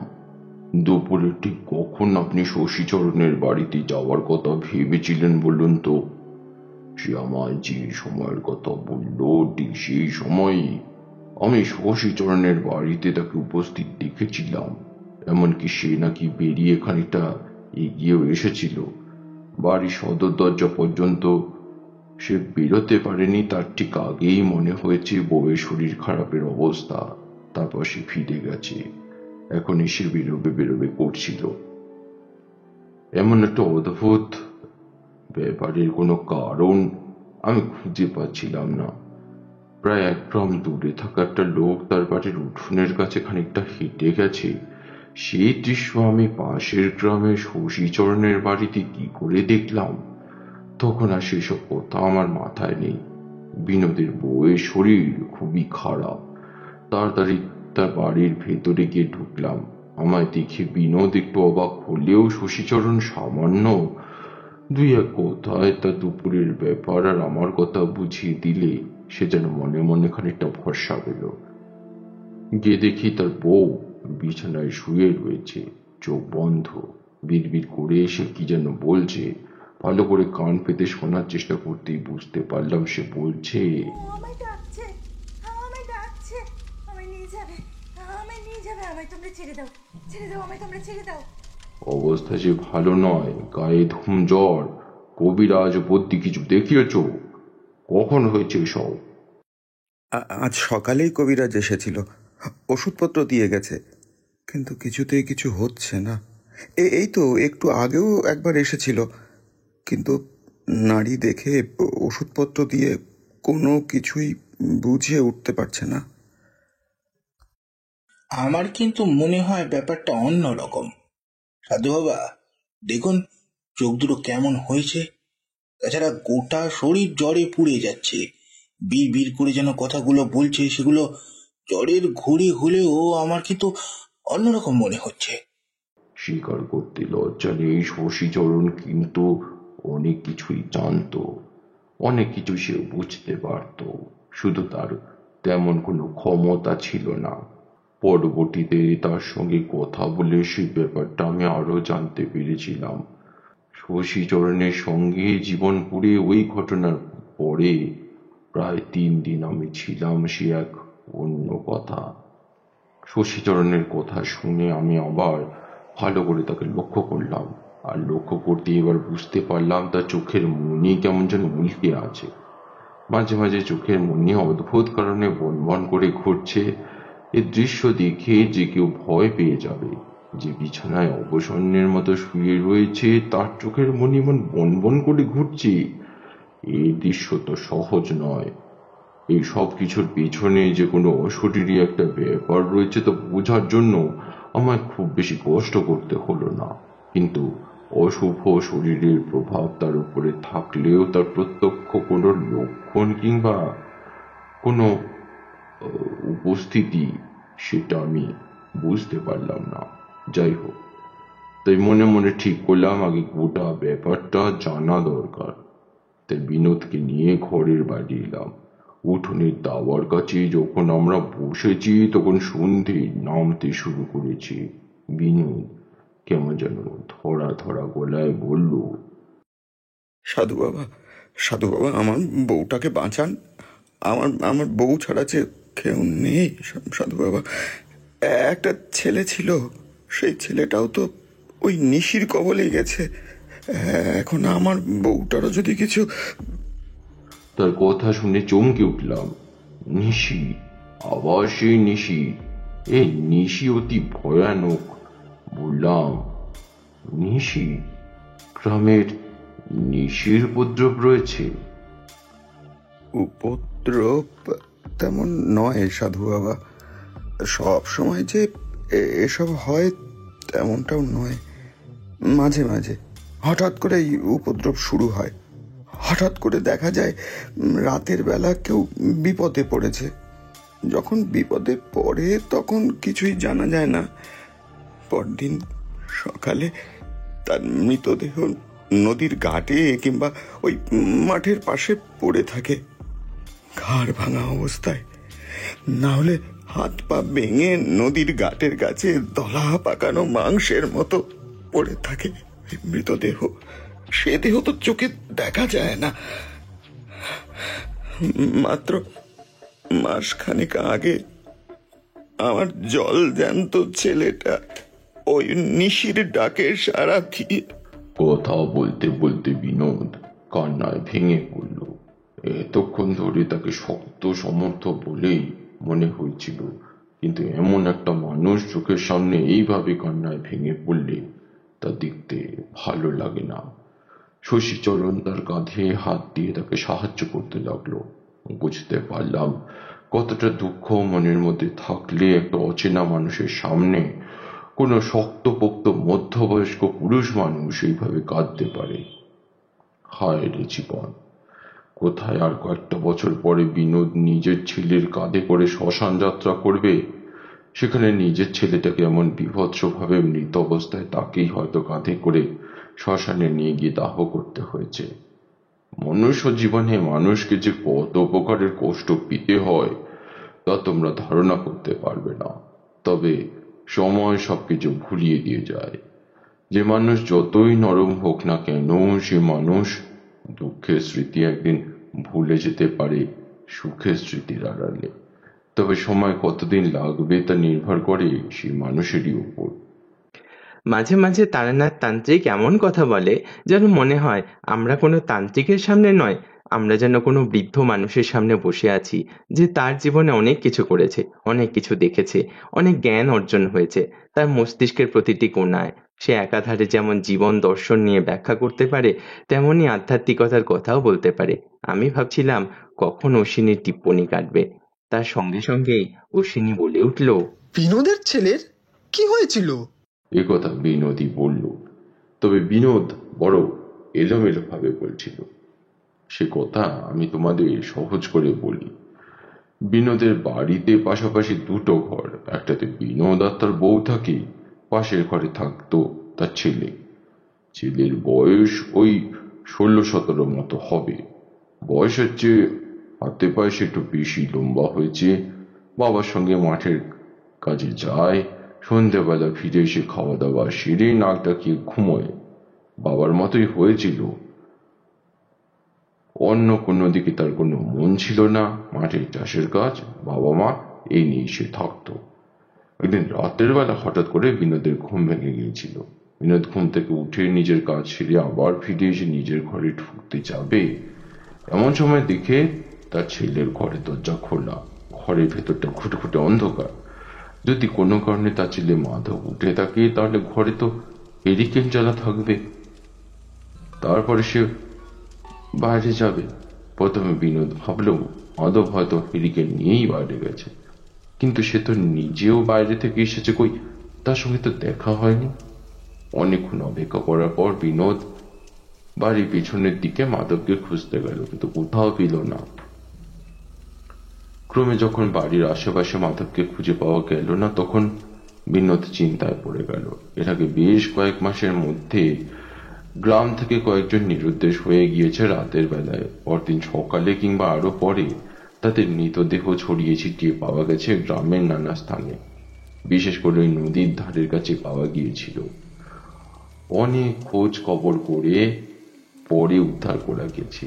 দুপুরে ঠিক কখন আপনি শশীচরণের বাড়িতে যাওয়ার কথা ভেবেছিলেন বলুন তো? সে আমায় যে সময়ের কথা বলল, ঠিক সেই সময়ই আমি শশীচরণের বাড়িতে তাকে উপস্থিত দেখেছিলাম। এমনকি সে নাকি বেরিয়ে খানিকটা এগিয়েও এসেছিল। বাড়ির সদর দরজা পর্যন্ত সে বেরোতে পারেনি, তার ঠিক আগেই মনে হয়েছে বউয়ের শরীর খারাপের অবস্থা। তারপর সে ফিরে গেছে, এখন এসে বেরোবে বেরোবে করছিল। এমন একটা অদ্ভুত ব্যাপারের কোনো কারণ আমি খুঁজে পাচ্ছিলাম না। প্রায় 1 গ্রাম দূরে থাকা একটা লোক তার বাড়ির উঠোনের কাছে খানিকটা হেঁটে গেছে, সেই দৃশ্য আমি পাশের গ্রামের শশীচরণের বাড়িতে কি করে দেখলাম? তখন আর সেসব কথা আমার মাথায় নেই। বিনোদের বউয়ের শরীর খুবই খারাপ। তাড়াতাড়ি তার বাড়ির ভেতরে গিয়ে ঢুকলাম। আমায় দেখে বিনোদ একটু অবাক হলেও শশীচরণ সামান্য 2-1 কথায় তার দুপুরের ব্যাপার আর আমার কথা বুঝিয়ে দিলে সে যেন মনে মনে খানিকটা ভরসা পেল। গিয়ে দেখি তার বউ বিছানায় শুয়ে রয়েছে, চোখ বন্ধ, বিড়বিড় করে সে কি যেন বলছে। ভালো করে কান পেতে শোনার চেষ্টা করতেই বুঝতে পারলাম সে বলছে, আমায় ডাকছে, আমায় ডাকছে, আমায় নিয়ে যাবে, আমায় নিয়ে যাবে, আমায় তোমরা ছেড়ে দাও, ছেড়ে দাও, আমায় তোমরা ছেড়ে দাও। অবস্থা যে ভালো নয়, গায়ে ধুম জ্বর। কবিরাজ বদ্যি কিছু দেখিয়েছ? কখন হয়েছে এসব? আজ সকালেই কবিরাজ এসেছিল, ওষুধপত্র দিয়ে গেছে, কিন্তু কিছুতেই কিছু হচ্ছে না। এই তো একটু আগেও একবার এসেছিল, কিন্তু নাড়ি দেখে ওষুধপত্র দিয়ে কোনো কিছুই বুঝিয়ে উঠতে পারছে না। আমার কিন্তু মনে হয় ব্যাপারটা অন্য রকম। সাধু বাবা, দেখুন চোখ দুটো কেমন হয়েছে। তাছাড়া গোটা শরীর জ্বরে পুড়ে যাচ্ছে। বিড় বিড় করে যেন কথাগুলো বলছে, সেগুলো জ্বরের ঘুরে হলেও আমার কিন্তু অন্যরকম মনে হচ্ছে। স্বীকার করতে লজ্জা নেই, শশীচরণ কিন্তু অনেক কিছুই জানতো, অনেক কিছু সে বুঝতে পারত, শুধু তার তেমন কোনো ক্ষমতা ছিল না। পরবর্তীতে তার সঙ্গে কথা বলে সেই ব্যাপারটা আমি আরো জানতে পেরেছিলাম। শশীচরণের সঙ্গে জীবনপুরে ওই ঘটনার পরে প্রায় 3 দিন আমি ছিলাম সে এক অন্য কথা। শশীচরণের কথা শুনে আমি আবার ভালো করে তাকে লক্ষ্য করলাম, আর লক্ষ্য করতে এবার বুঝতে পারলাম তার চোখের মনি কেমন যেন উল্টে আছে। মাঝে মাঝে চোখের মনি অদ্ভুত কারণে বনবন করে ঘুরছে। এই দৃশ্য দেখে যে কেউ ভয় পেয়ে যাবে। যে বিছানায় অবসন্নের মতো শুয়ে রয়েছে তার চোখের মনি এমন বনবন করে ঘুরছে, এই দৃশ্য তো সহজ নয়। এই সব কিছুর পেছনে যে কোনো অশরীরী একটা ব্যাপার রয়েছে তা বোঝার জন্য আমার খুব বেশি কষ্ট করতে হলো না। কিন্তু অশুভ শরীরের প্রভাব তার উপরে থাকলেও তার প্রত্যক্ষ কোনো লক্ষণ কিংবা কোনো উপস্থিতি সেটা আমি বুঝতে পারলাম না। যাই হোক, তাই মনে মনে ঠিক করলাম আগে গোটা ব্যাপারটা জানা দরকার। তাই বিনোদকে নিয়ে ঘরের বাইরে এলাম। উঠোনের দাওয়ার কাছে যখন আমরা বসেছি তখন সন্ধে নামতে শুরু করেছে। বিনোদ কেমন যেন ধরা ধরা গলায় বলল, সাধু বাবা, সাধু বাবা, আমার বউটাকে বাঁচান। আমার আমার বউ ছাড়া যে কেউ নেই সাধু বাবা। একটা ছেলে ছিল, সেই ছেলেটাও তো ওই নিশির কবলে গেছে। এখন আমার বউটারও যদি কিছু। তার কথা শুনে চমকে উঠলাম। নিশি? আবার সেই নিশি? এই নিশি অতি ভয়ানক। বললাম, নিশি? গ্রামের নিশির উপদ্রব রয়েছে? উপদ্রব তেমন নয় সাধু বাবা, সব সময় যে এসব হয় তেমনটাও নয়। মাঝে মাঝে হঠাৎ করে এই উপদ্রব শুরু হয়। হঠাৎ করে দেখা যায় রাতের বেলা কেউ বিপদে পড়েছে। যখন বিপদে পড়ে তখন কিছুই জানা যায় না। পরদিন সকালে তার মৃতদেহ নদীর ঘাটে কিংবা ওই মাঠের পাশে পড়ে থাকে, ঘাড় ভাঙা অবস্থায়। না হলে হাত পা ভেঙে নদীর ঘাটের কাছে দলা পাকানো মাংসের মতো পড়ে থাকে মৃতদেহ। সে দেহ তো চোখে দেখা যায় না। মাত্র মাসখানেক আগে আমার জল জ্যান্ত ছেলেটা ওই নিশির ডাকে সাড়া দিয়ে। কথা বলতে বলতে বিনোদ কান্নায় ভেঙে পড়ল। এতক্ষণ ধরে তাকে শক্ত সমর্থ বলেই মনে হয়েছিল, কিন্তু এমন একটা মানুষ চোখের সামনে এইভাবে কান্নায় ভেঙে পড়লে তা দেখতে ভালো লাগে না। শশীচরণ তার কাঁধে হাত দিয়ে তাকে সাহায্য করতে লাগলো। বুঝতে পারলাম কতটা দুঃখ মনের মধ্যে থাকলে একটা অচেনা মানুষের সামনে কোনো শক্তপোক্ত মধ্যবয়স্ক পুরুষ মানুষ এইভাবে কাঁদতে পারে। হায় রে জীবন! কোথায় আর কয়েকটা বছর পরে বিনোদ নিজের ছেলের কাঁধে করে শ্মশান যাত্রা করবে, সেখানে নিজের ছেলেটাকে এমন বিভৎসভাবে মৃত অবস্থায় তাকেই হয়তো কাঁধে করে শ্মশানে নিয়ে গিয়ে দাহ করতে হয়েছে। মনুষ্য জীবনে মানুষকে যে কত প্রকারের কষ্ট পেতে হয় তা তোমরা ধারণা করতে পারবে না। তবে সময় সবকিছু ভুলিয়ে দিয়ে যায়। যে মানুষ যতই নরম হোক না কেন, সে মানুষ দুঃখের স্মৃতি একদিন ভুলে যেতে পারে সুখের স্মৃতির আড়ালে। তবে সময় কতদিন লাগবে তা নির্ভর করে সেই মানুষেরই উপর। মাঝে মাঝে তারানাথ তান্ত্রিক এমন কথা বলে যেন মনে হয় আমরা কোনো তান্ত্রিকের সামনে নয়, আমরা যেন কোনো বৃদ্ধ মানুষের সামনে বসে আছি যে তার জীবনে অনেক কিছু করেছে, অনেক কিছু দেখেছে, অনেক জ্ঞান অর্জন হয়েছে। তার মস্তিষ্কের প্রতিটি কোণায় সে একাধারে যেমন জীবন দর্শন নিয়ে ব্যাখ্যা করতে পারে, তেমনি আধ্যাত্মিকতার কথাও বলতে পারে। আমি ভাবছিলাম কখন অশ্বিনীর টিপ্পনি কাটবে। তার সঙ্গে সঙ্গেই অশ্বিনী বলে উঠল, বিনোদের ছেলের কি হয়েছিল? এ কথা বিনোদই বলল, তবে বিনোদ বড় এলোমেলো ভাবে বলছিল। সে কথা আমি তোমাদের সহজ করে বলি। বিনোদের বাড়িতে পাশাপাশি দুটো ঘর, একটাতে বিনোদ আর তার বউ থাকে, পাশের ঘরে থাকতো তার ছেলে। ছেলের বয়স ওই 16-17 মতো হবে। বয়স হচ্ছে হাতে পায়ে একটু বেশি লম্বা হয়েছে। বাবার সঙ্গে মাঠের কাজে যায়, সন্ধ্যেবেলা ফিরে এসে খাওয়া দাওয়া সেরে নাক ডাকিয়ে ঘুমোয়। বাবার মতোই হয়েছিল, অন্য কোনো দিকে তার কোনো মন ছিল না। মাঠের চাষের কাজ, বাবা মা, এই নিয়ে সে থাকতো। একদিন রাতের বেলা হঠাৎ করে বিনোদের ঘুম ভেঙে গিয়েছিল। বিনোদ ঘুম থেকে উঠে নিজের কাজ সেরে আবার ফিরে এসে নিজের ঘরে ঢুকতে যাবে, এমন সময় দেখে তার ছেলের ঘরে দরজা খোলা, ঘরের ভেতরটা ঘুটঘুটে অন্ধকার। যদি কোনো কারণে তার ছেলে মাধব উঠে থাকে তাহলে ঘরে তো হেরিকেন জ্বালা থাকবে। তারপরে সে বাইরে যাবে। প্রথমে বিনোদ ভাবল মাধব হয়তো হেরিকেন নিয়েই বাইরে গেছে, কিন্তু সে তো নিজেও বাইরে থেকে এসেছে, কই তার সঙ্গে তো দেখা হয়নি। অনেকক্ষণ অপেক্ষা করার পর বিনোদ বাড়ির পিছনের দিকে মাধবকে খুঁজতে গেল, কিন্তু কোথাও পেল না। ক্রমে যখন বাড়ির আশেপাশে মাধবকে খুঁজে পাওয়া গেল না, তখন বিনোদ চিন্তায় পড়ে গেল। এর আগে বেশ কয়েক মাসের মধ্যে গ্রাম থেকে কয়েকজন নিরুদ্দেশ হয়ে গিয়েছে রাতের বেলায়। পরদিন সকালে কিংবা আরো পরে তাদের মৃতদেহ ছড়িয়ে ছিটিয়ে পাওয়া গেছে গ্রামের নানা স্থানে। বিশেষ করে ওই নদীর ধারের কাছে পাওয়া গিয়েছিল। অনেক খোঁজ খবর করে পরে উদ্ধার করা গেছে।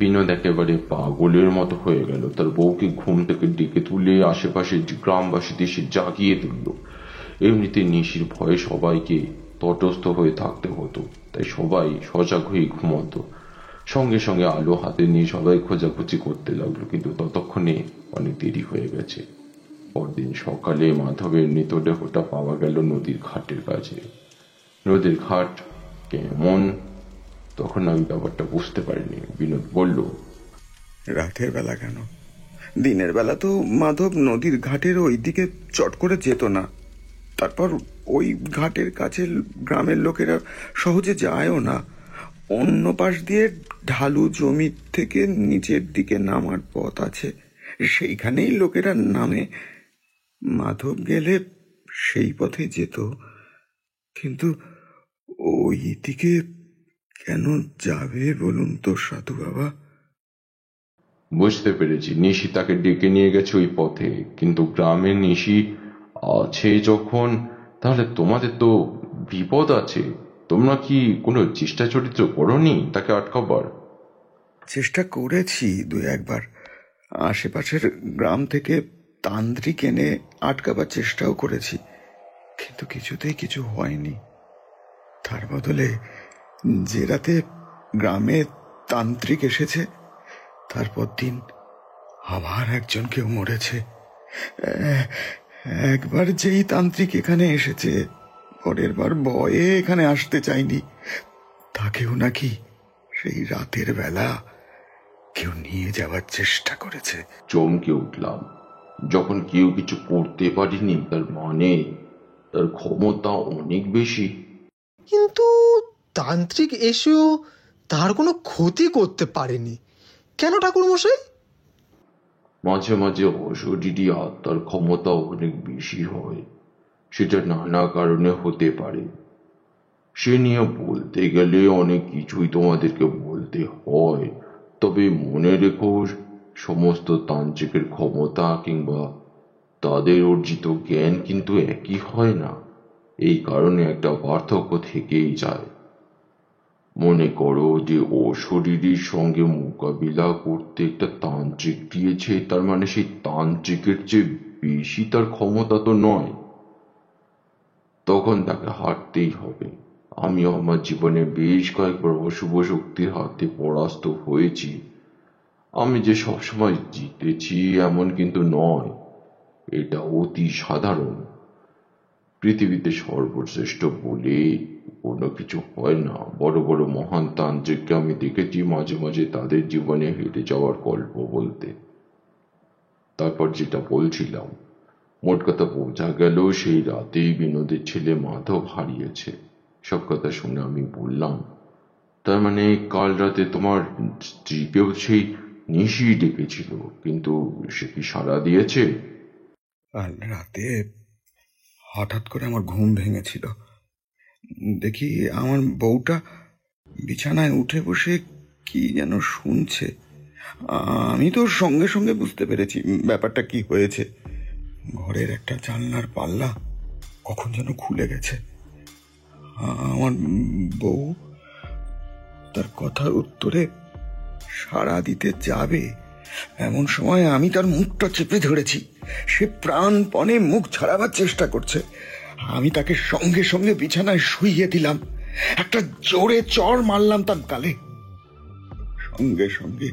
বিনোদ একেবারে পাগলের মতো হয়ে গেল। তার বউকে ঘুম থেকে ডেকে তুলে আশেপাশে গ্রামবাসীদের সে জাগিয়ে তুলল। এমনিতে নিশির ভয়ে সবাইকে তটস্থ হয়ে থাকতে হতো, তাই সবাই সজাগ হয়ে ঘুমতো। সঙ্গে সঙ্গে আলো হাতে নিয়ে সবাই খোঁজাখুঁজি করতে লাগলো, কিন্তু ততক্ষণে অনেক দেরি হয়ে গেছে। পরদিন সকালে মাধবের মৃতদেহটা পাওয়া গেল নদীর ঘাটের কাছে। নদীর ঘাট কেমন তখন আমি ব্যাপারটা বুঝতে পারিনি। বিনোদ বলল, রাতের বেলা কেন? দিনের বেলা তো মাধব নদীর ঘাটের ওই দিকে চট করে যেত না। তারপর ওই ঘাটের কাছে গ্রামের লোকেরা সহজে যায়ও না। অন্য পাশ দিয়ে ঢালু জমি থেকে নিচের দিকে নামার পথ আছে, সেইখানেই লোকেরা নামে। মাধব গেলে সেই পথে যেত, কিন্তু ওই দিকে কেন যাবে বলুন তো সাধু বাবা? বুঝতে পেরেছি, নিশি তাকে ডেকে নিয়ে গেছে ওই পথে। কিন্তু গ্রামের নিশি আছে যখন, তাহলে তোমাদের তো বিপদ আছে। তোমরা কি কোনো চেষ্টা চরিত্র করোনি তাকে আটকাবার? চেষ্টা করেছি 2-1 বার। আশেপাশের গ্রাম থেকে তান্ত্রিক এনে আটকাবার চেষ্টাও করেছি, কিন্তু কিছুতেই কিছু হয়নি। তার বদলে যে রাতে গ্রামে তান্ত্রিক এসেছে তারপর দিন আবার একজন কেউ মরেছে। একবার যেই তান্ত্রিক এখানে এসেছে, পরের বার ভয়ে এখানে আসতে চাইনি। তাকেও নাকি সেই রাতের বেলা কেউ নিয়ে যাওয়ার চেষ্টা করেছে। চমকে উঠলাম। যখন কেউ কিছু করতে পারেনি তার মানে তার ক্ষমতা অনেক বেশি। কিন্তু তান্ত্রিক এসেও তার কোনো ক্ষতি করতে পারেনি কেন ঠাকুরমশাই? মাঝে মাঝে অশরীরী আত্মার ক্ষমতা অনেক বেশি হয়, সেটা নানা কারণে হতে পারে। সে নিয়ে বলতে গেলে অনেক কিছুই তোমাদেরকে বলতে হয়, তবে মনে রেখো সমস্ত তান্ত্রিকের ক্ষমতা কিংবা তাদের অর্জিত জ্ঞান কিন্তু একই হয় না। এই কারণে একটা পার্থক্য থেকেই যায়। মনে করো যে অশরীরীর সঙ্গে মোকাবিলা করতে একটা তান্ত্রিক দিয়েছে, তার মানে সেই তান্ত্রিকের চেয়ে বেশি তার ক্ষমতা তো নয়, তখন তাকে হারতেই হবে। আমিও আমার জীবনে বেশ কয়েকবার অশুভ শক্তির হাতে পরাস্ত হয়েছি, আমি যে সবসময় জিতেছি এমন কিন্তু নয়, এটা অতি সাধারণ। পৃথিবীতে সর্বশ্রেষ্ঠ বলে কোনো কিছু হয় না। বড় বড় মহান তান্ত্রিককে আমি দেখেছি মাঝে মাঝে তাদের জীবনে হেরে যাওয়ার গল্প বলতে। তারপর যেটা বলছিলাম, মোট কথা বোঝা গেল সেই রাতেই বিনোদের ছেলে মাধব হারিয়েছে। সব কথা শুনে আমি বললাম, তার মানে কাল রাতে তোমার স্ত্রীকেও সেই নিশি ডেকেছিল, কিন্তু সে কি সাড়া দিয়েছে? কাল রাতে হঠাৎ করে আমার ঘুম ভেঙেছিল। দেখি আমার বউটা বিছানায় উঠে বসে কি যেন শুনছে। আমি তো সঙ্গে সঙ্গে বুঝতে পেরেছি ব্যাপারটা কি হয়েছে। ঘরের একটা জানলার পাল্লা কখন যেন খুলে গেছে। আমার বউ তার কথার উত্তরে সাড়া দিতে যাবে, এমন সময় আমি তার মুখটা চেপে ধরেছি। সে প্রাণপণে মুখ ছাড়াবার চেষ্টা করছে। আমি তাকে সঙ্গে সঙ্গে বিছানায় শুইয়ে দিলাম, একটা জোরে চড় মারলাম তার গালে। সঙ্গে সঙ্গে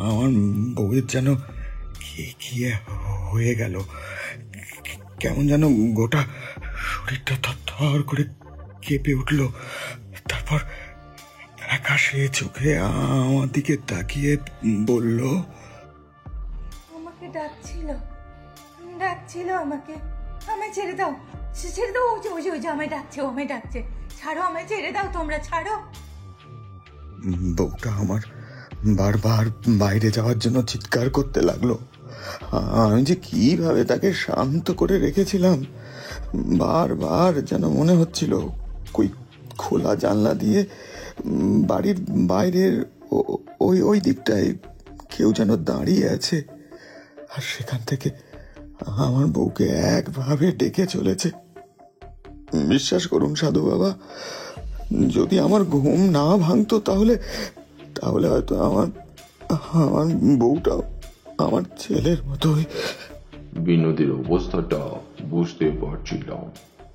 আমার বউয়ের যেন কি হয়ে গেল, কেমন যেন গোটা শরীরটা থরথর করে কেঁপে উঠল। তারপর ফ্যাকাশে চোখে আমার দিকে তাকিয়ে বলল, আমাকে ডাকছিল ডাকছিল আমাকে, আমায় ছেড়ে দাও, ছেড়ে দাও। ওই যে আমায় ডাকছে, ও আমায় ডাকছে, ছাড়ো, আমায় ছেড়ে দাও, তোমরা ছাড়ো। বউটা আমার বারবার বাইরে যাওয়ার জন্য চিৎকার করতে লাগলো। আমি যে কিভাবে তাকে শান্ত করে রেখেছিলাম। বারবার যেন মনে হচ্ছিল কই খোলা জানলা দিয়ে বাড়ির বাইরের ওই দিকটায় কেউ যেন দাঁড়িয়ে আছে, আর সেখান থেকে আমার বউকে একভাবে ডেকে চলেছে। বিশ্বাস করুন সাধু বাবা, যদি আমার ঘুম না ভাঙতো তাহলে হয়তো আমার বউটাও আমার ছেলের মতোই। বিনোদের অবস্থাটা বুঝতে পারছিলাম।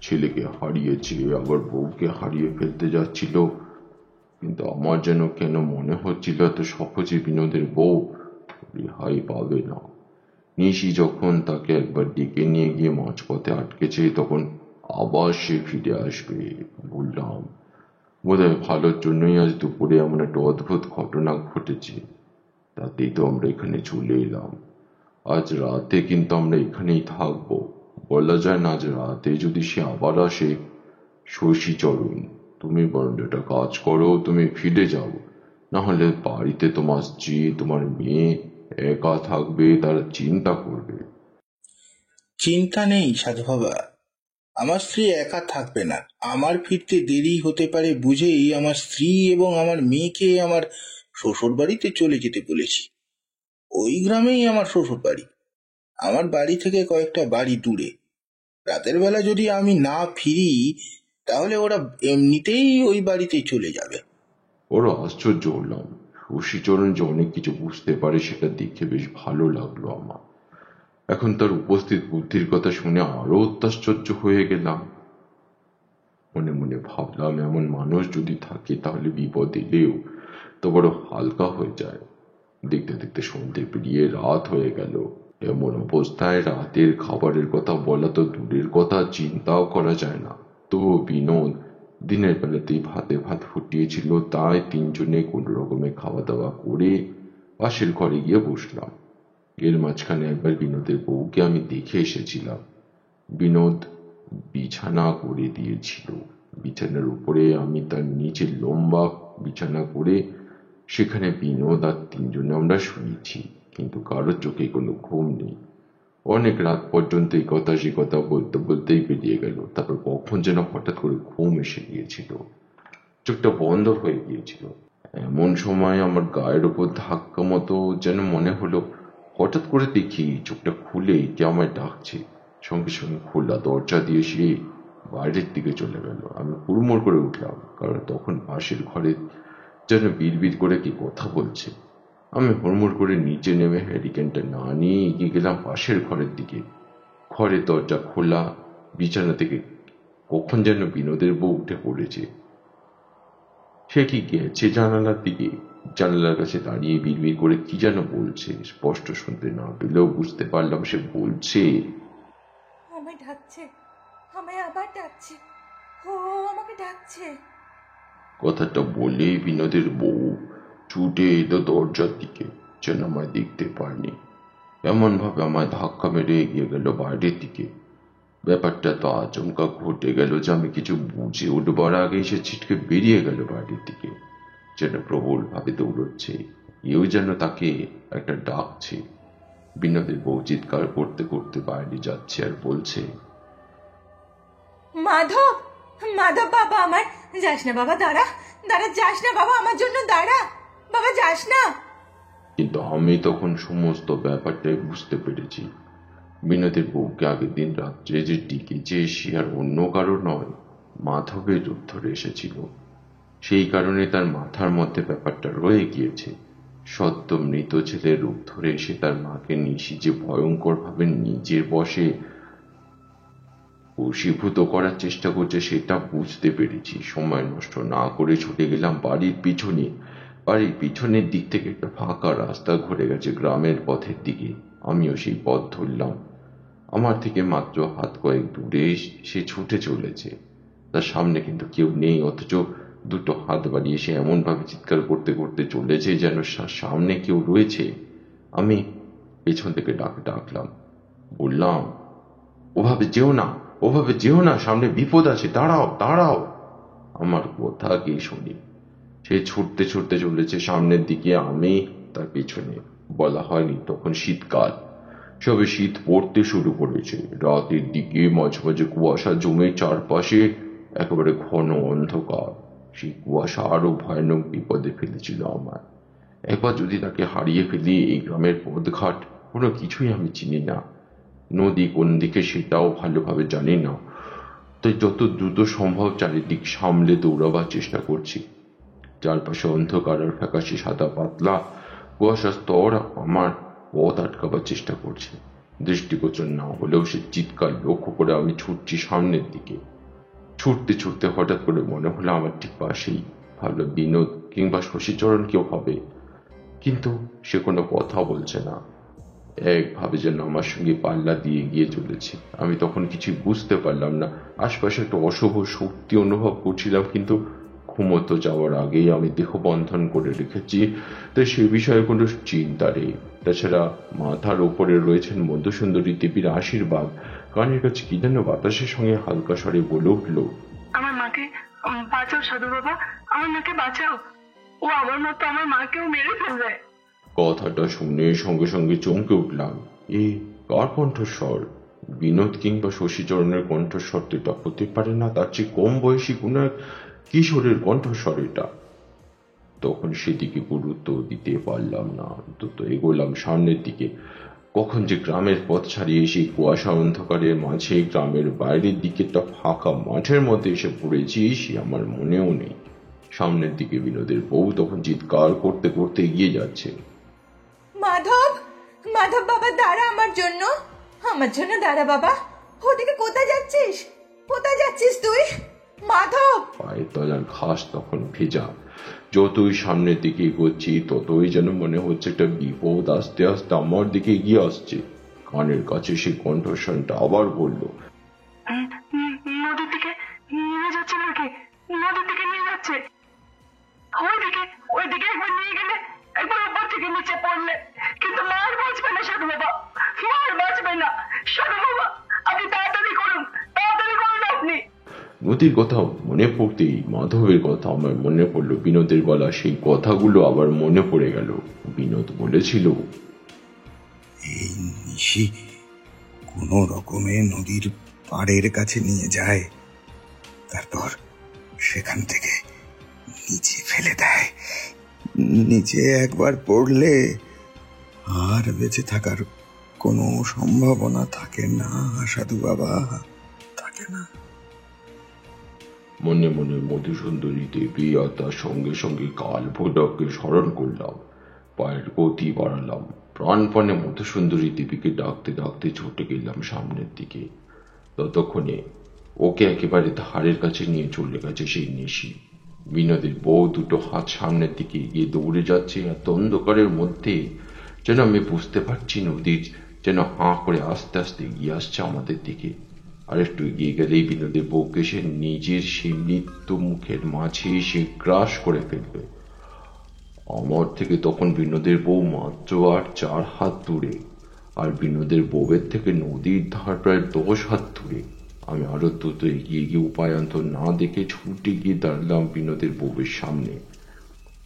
ছেলেকে হারিয়েছে, আবার বউকে হারিয়ে ফেলতে যাচ্ছিল। কিন্তু আমার যেন কেন মনে হচ্ছিল এত সহজে বিনোদের বউ রেহাই পাবে না। নিশি যখন তাকে একবার ডেকে নিয়ে গিয়ে মাঝপথে আটকেছে, তখন আবার সে ফিরে আসবে। বললাম, বোধহয় ভালোর জন্যই আজ দুপুরে এমন একটা অদ্ভুত ঘটনা ঘটেছে। তাতেই তো আমরা এখানে চলে এলাম। আজ রাতে কিন্তু আমরা এখানেই থাকবো। বলা যায় না, আজ রাতে যদি সে আবার আসে। শশীচরণ, তুমি বরং একটা কাজ করো, তুমি ফিরে যাও। না হলে বাড়িতে তোমার স্ত্রী, তোমার মেয়ে একা থাকবে, তারা চিন্তা করবে। চিন্তা নেই সাধু বাবা, আমার স্ত্রী একা থাকবে না। আমার ফিরতে দেরি হতে পারে বুঝেই আমার স্ত্রী এবং আমার মেয়েকে আমার শ্বশুর বাড়িতে চলে যেতে বলেছি। ওই গ্রামেই আমার শ্বশুর বাড়ি। আমার বাড়ি থেকে কয়েকটা বাড়ি দূরে। রাতের বেলা যদি আমি না ফিরি তাহলে ওরা এমনিতেই ওই বাড়িতেই চলে যাবে। ওরা আশ্চর্য হলাম। শশীচরণ যে অনেক কিছু বুঝতে পারে সেটা দেখে বেশ ভালো লাগলো আমার। এখন তার উপস্থিত বুদ্ধির কথা শুনে আরো অত্যাশ্চর্য হয়ে গেলাম। মনে মনে ভাবলাম, এমন মানুষ যদি থাকে তাহলে বিপদ এলেও তো বড় হালকা হয়ে যায়। দেখতে দেখতে সন্ধ্যে পেরিয়ে রাত হয়ে গেল। এমন অবস্থায় রাতের খাবারের কথা বলা তো দূরের কথা, চিন্তাও করা যায় না। তো বিনোদ দিনের বেলাতেই ভাতে ভাত ফুটিয়েছিল, তাই তিনজনে কোন রকমে খাওয়া দাওয়া করে পাশের ঘরে গিয়ে বসলাম। এর মাঝখানে একবার বিনোদের বউকে আমি দেখে এসেছিলাম। বিনোদ বিছানা করে দিয়েছিল। বিছানার উপরে আমি তার নিচে লম্বা বিছানা করে সেখানে বিনোদ আর তিনজনে আমরা শুয়েছি, কিন্তু কারোর চোখে কোনো ঘুম নেই। অনেক রাত পর্যন্ত এই কথা সে কথা বলতে বলতেই পেরিয়ে গেল। তারপর কখন যেন হঠাৎ করে ঘুম এসে গিয়েছিল, চোখটা বন্ধ হয়ে গিয়েছিল। এমন সময় আমার গায়ের উপর ধাক্কা মতো যেন মনে হলো। হঠাৎ করে দেখি চোখটা খুলে কে আমায় ডাকছে। সঙ্গে সঙ্গে খোলা দরজা দিয়ে সে বাইরের দিকে চলে গেল। আমি হুড়মুড় করে উঠলাম, কারণ তখন পাশের ঘরে যেন বিড়বিড় করে কি কথা বলছে। আমি হুড়মুড় করে নিচে নেমে হ্যারিকেনটা না নিয়ে এগিয়ে গেলাম পাশের ঘরের দিকে। ঘরের দরজা খোলা। বিছানা থেকে কখন যেন বিনোদের বউ উঠে পড়েছে। সে কি গেছে জানালার দিকে, জানালার কাছে দাঁড়িয়ে বিড়বিড় করে কি যেন বলছে। স্পষ্ট শুনতে না পেলেও বুঝতে পারলাম সে বলছে, আমায় ডাকছে, আমায় আবার ডাকছে, ও আমাকে ডাকছে। কথাটা বলে বিনোদের বউ ছুটে এলো দরজার দিকে, যেন আমায় দেখতে পায়নি। এমন ভাবে আমায় ধাক্কা মেরে এগিয়ে গেল বাইরের দিকে। ব্যাপারটা তো আচমকা ঘটে গেল যে আমি কিছু বুঝে উঠবার আগে সে ছিটকে বেরিয়ে গেল বাইরের দিকে, যেন প্রবল ভাবে দৌড়চ্ছে। এও যেন তাকে একটা ডাকছে। বিনোদের বউ চিৎকার করতে করতে বাইরে যাচ্ছে আর বলছে, মাধব, মাধব বাবা আমার, যাস না বাবা, দাঁড়া দাঁড়া, যাস না বাবা, আমার জন্য দাঁড়া বাবা, যাস না। কিন্তু আমি তখন সমস্ত ব্যাপারটাই বুঝতে পেরেছি। বিনোদের বউকে আগের দিন রাত্রে যে ডিকেছে সে আর অন্য কারো নয়, মাধবের রূপ ধরে এসেছিল। সেই কারণে তার মাথার মধ্যে ব্যাপারটা রয়ে গিয়েছে। সদ্য মৃত ছেলের রূপ ধরে এসে তার মাকে নিশি যে ভয়ঙ্কর ভাবে নিজের বশে বশীভূত করার চেষ্টা করছে সেটা বুঝতে পেরেছি। সময় নষ্ট না করে ছুটে গেলাম বাড়ির পিছনে। বাড়ির পিছনের দিক থেকে একটা ফাঁকা রাস্তা ঘুরে গেছে গ্রামের পথের দিকে। আমিও সেই পথ ধরলাম। আমার থেকে মাত্র হাত কয়েক দূরে সে ছুটে চলেছে। তার সামনে কিন্তু কেউ নেই, অথচ দুটো হাত বাড়িয়ে সে এমন ভাবে চিৎকার করতে করতে চলেছে যেন সামনে কেউ রয়েছে। আমি পেছন থেকে ডাকলাম, বললাম, ওভাবে যেও না, ওভাবে যেও না, সামনে বিপদ আছে, দাঁড়াও দাঁড়াও। আমার কথা কে শুনি? সে ছুটতে ছুটতে চলেছে সামনের দিকে, আমি তার পেছনে। বলা হয়নি তখন শীতকাল, সবে শীত পড়তে শুরু করেছে। রাতের দিকে মাঝে মাঝে কুয়াশা জমে চারপাশে একেবারে ঘন অন্ধকার। সেই কুয়াশা আরো ভয়ানক বিপদে ফেলেছিল আমায়। একবার যদি তাকে হারিয়ে ফেলি, এই গ্রামের পথঘাট কোনো কিছুই আমি চিনি না, নদী কোন দিকে সেটাও ভালোভাবে জানি না। তাই যত দ্রুত সম্ভব চারিদিক সামলে দৌড়াবার চেষ্টা করছি। চারপাশে অন্ধকার আর ফ্যাকাশে সাদা পাতলা কুয়াশার স্তর আমার পথ আটকাবার চেষ্টা করছে। দৃষ্টিগোচর না হলেও সে চিৎকার লক্ষ্য করে আমি ছুটছি সামনের দিকে। ছুটতে ছুটতে হঠাৎ করে মনে হলো আমার ঠিক পাশেই ভাবলো বিনোদ কিংবা শশীচরণ কেউ হবে, কিন্তু সে কোনো কথা বলছে না, একভাবে যেন আমার সঙ্গে পাল্লা দিয়ে এগিয়ে চলেছে। আমি তখন কিছু বুঝতে পারলাম না। আশপাশে একটা অশুভ শক্তি অনুভব করছিলাম, কিন্তু ঘুমোতে যাওয়ার আগেই আমি দেহ বন্ধন করে রেখেছি, তাই সে বিষয়ে কোনো চিন্তা নেই। তাছাড়া মাথার ওপরে রয়েছেন মধুসুন্দরী দেবীর আশীর্বাদ। কানের কাছে কি যেন বাতাসের সঙ্গে হালকা স্বরে বলে উঠল, আমার মাকে বাঁচাও সাধু বাবা, আমার মাকে বাঁচাও, ও আমার মতো আমার মাকেও মেরে ফেলবে। কথাটা শুনে সঙ্গে সঙ্গে চমকে উঠলাম। এ কার কণ্ঠস্বর? বিনোদ কিংবা শশীচরণের কণ্ঠস্বর তো এটা হতে পারে না। তার চেয়ে কম বয়সী কোন এক কিশোরের কণ্ঠস্বর এটা। তখন সেদিকে গুরুত্ব দিতে পারলাম না, দ্রুত এগোলাম সামনের দিকে। কখন যে গ্রামের পথ ছাড়িয়ে সেই কুয়াশা অন্ধকারের মাঝে গ্রামের বাইরের দিকে একটা ফাঁকা মাঠের মধ্যে এসে পড়েছি সে আমার মনেও নেই। সামনের দিকে বিনোদের বউ তখন চিৎকার করতে করতে এগিয়ে যাচ্ছে। মাধব, মাধব বাবা দাঁড়া, আমার জন্য দাঁড়া বাবা। ওদিকে কোথায় যাচ্ছিস? কোথায় যাচ্ছিস তুই মাধব? পায়ের তলার ঘাস তখন ভেজা। যতই সামনের দিকে এগোচ্ছি ততই যেন মনে হচ্ছে একটা বিপদ আস্তে আস্তে আমার দিকে এগিয়ে আসছে। কানের কাছে সেই কণ্ঠস্বরটা আবার বলল, নদীর দিকে নিয়ে যাচ্ছে নাকি? নদীর দিকে নিয়ে যাচ্ছে। ওইদিকে একবার নিয়ে গেলে, একবার উপর থেকে নিচে পড়লে, কিন্তু মার বাঁচবে না সাধু বাবা, মার বাঁচবে না সাধু বাবা। আপনি তাড়াতাড়ি করুন আপনি। নদীর কথা মনে পড়তেই মাধবের কথা আমার মনে পড়লো। বিনোদের গলা সেই কথাগুলো আবার মনে পড়ে গেল। বিনোদ বলেছিল, এই নিশি কোনো রকমে নদীর পাড়ের কাছে নিয়ে যায়, তারপর সেখান থেকে নিচে ফেলে দেয়। নিচে একবার পড়লে আর বেঁচে থাকার কোনো সম্ভাবনা থাকে না সাধু বাবা, থাকে না। মনে মনে মধুসুন্দরী দেবী আর তার সঙ্গে সঙ্গে কাল ভৈরবকে স্মরণ করলাম। পায়ের গতি বাড়ালাম। প্রাণপণে মধুসুন্দরী দেবীকে ডাকতে ডাকতে ছুটে গেলাম সামনের দিকে। ততক্ষণে ওকে একেবারে ধারের কাছে নিয়ে চলে গেছে সেই নিশি। বিনোদের বউ দুটো হাত সামনের দিকে এগিয়ে দৌড়ে যাচ্ছে। এত অন্ধকারের মধ্যে যেন আমি বুঝতে পারছি নদী যেন হাঁ করে আস্তে আস্তে এগিয়ে আসছে আমাদের দিকে। আর একটু এগিয়ে গেলেই বিনোদের বউকে সে নিজের সেই মৃত্যু মুখের মাঝে সে গ্রাস করে ফেলবে। আমার থেকে তখন বিনোদের বউ মাত্র আর 4 হাত দূরে, আর বিনোদের বউয়ের থেকে নদীর ধার প্রায় 10 হাত দূরে। আমি আরো দ্রুত এগিয়ে গিয়ে উপায়ান্তর না দেখে ছুটে গিয়ে দাঁড়ালাম বিনোদের বউয়ের সামনে।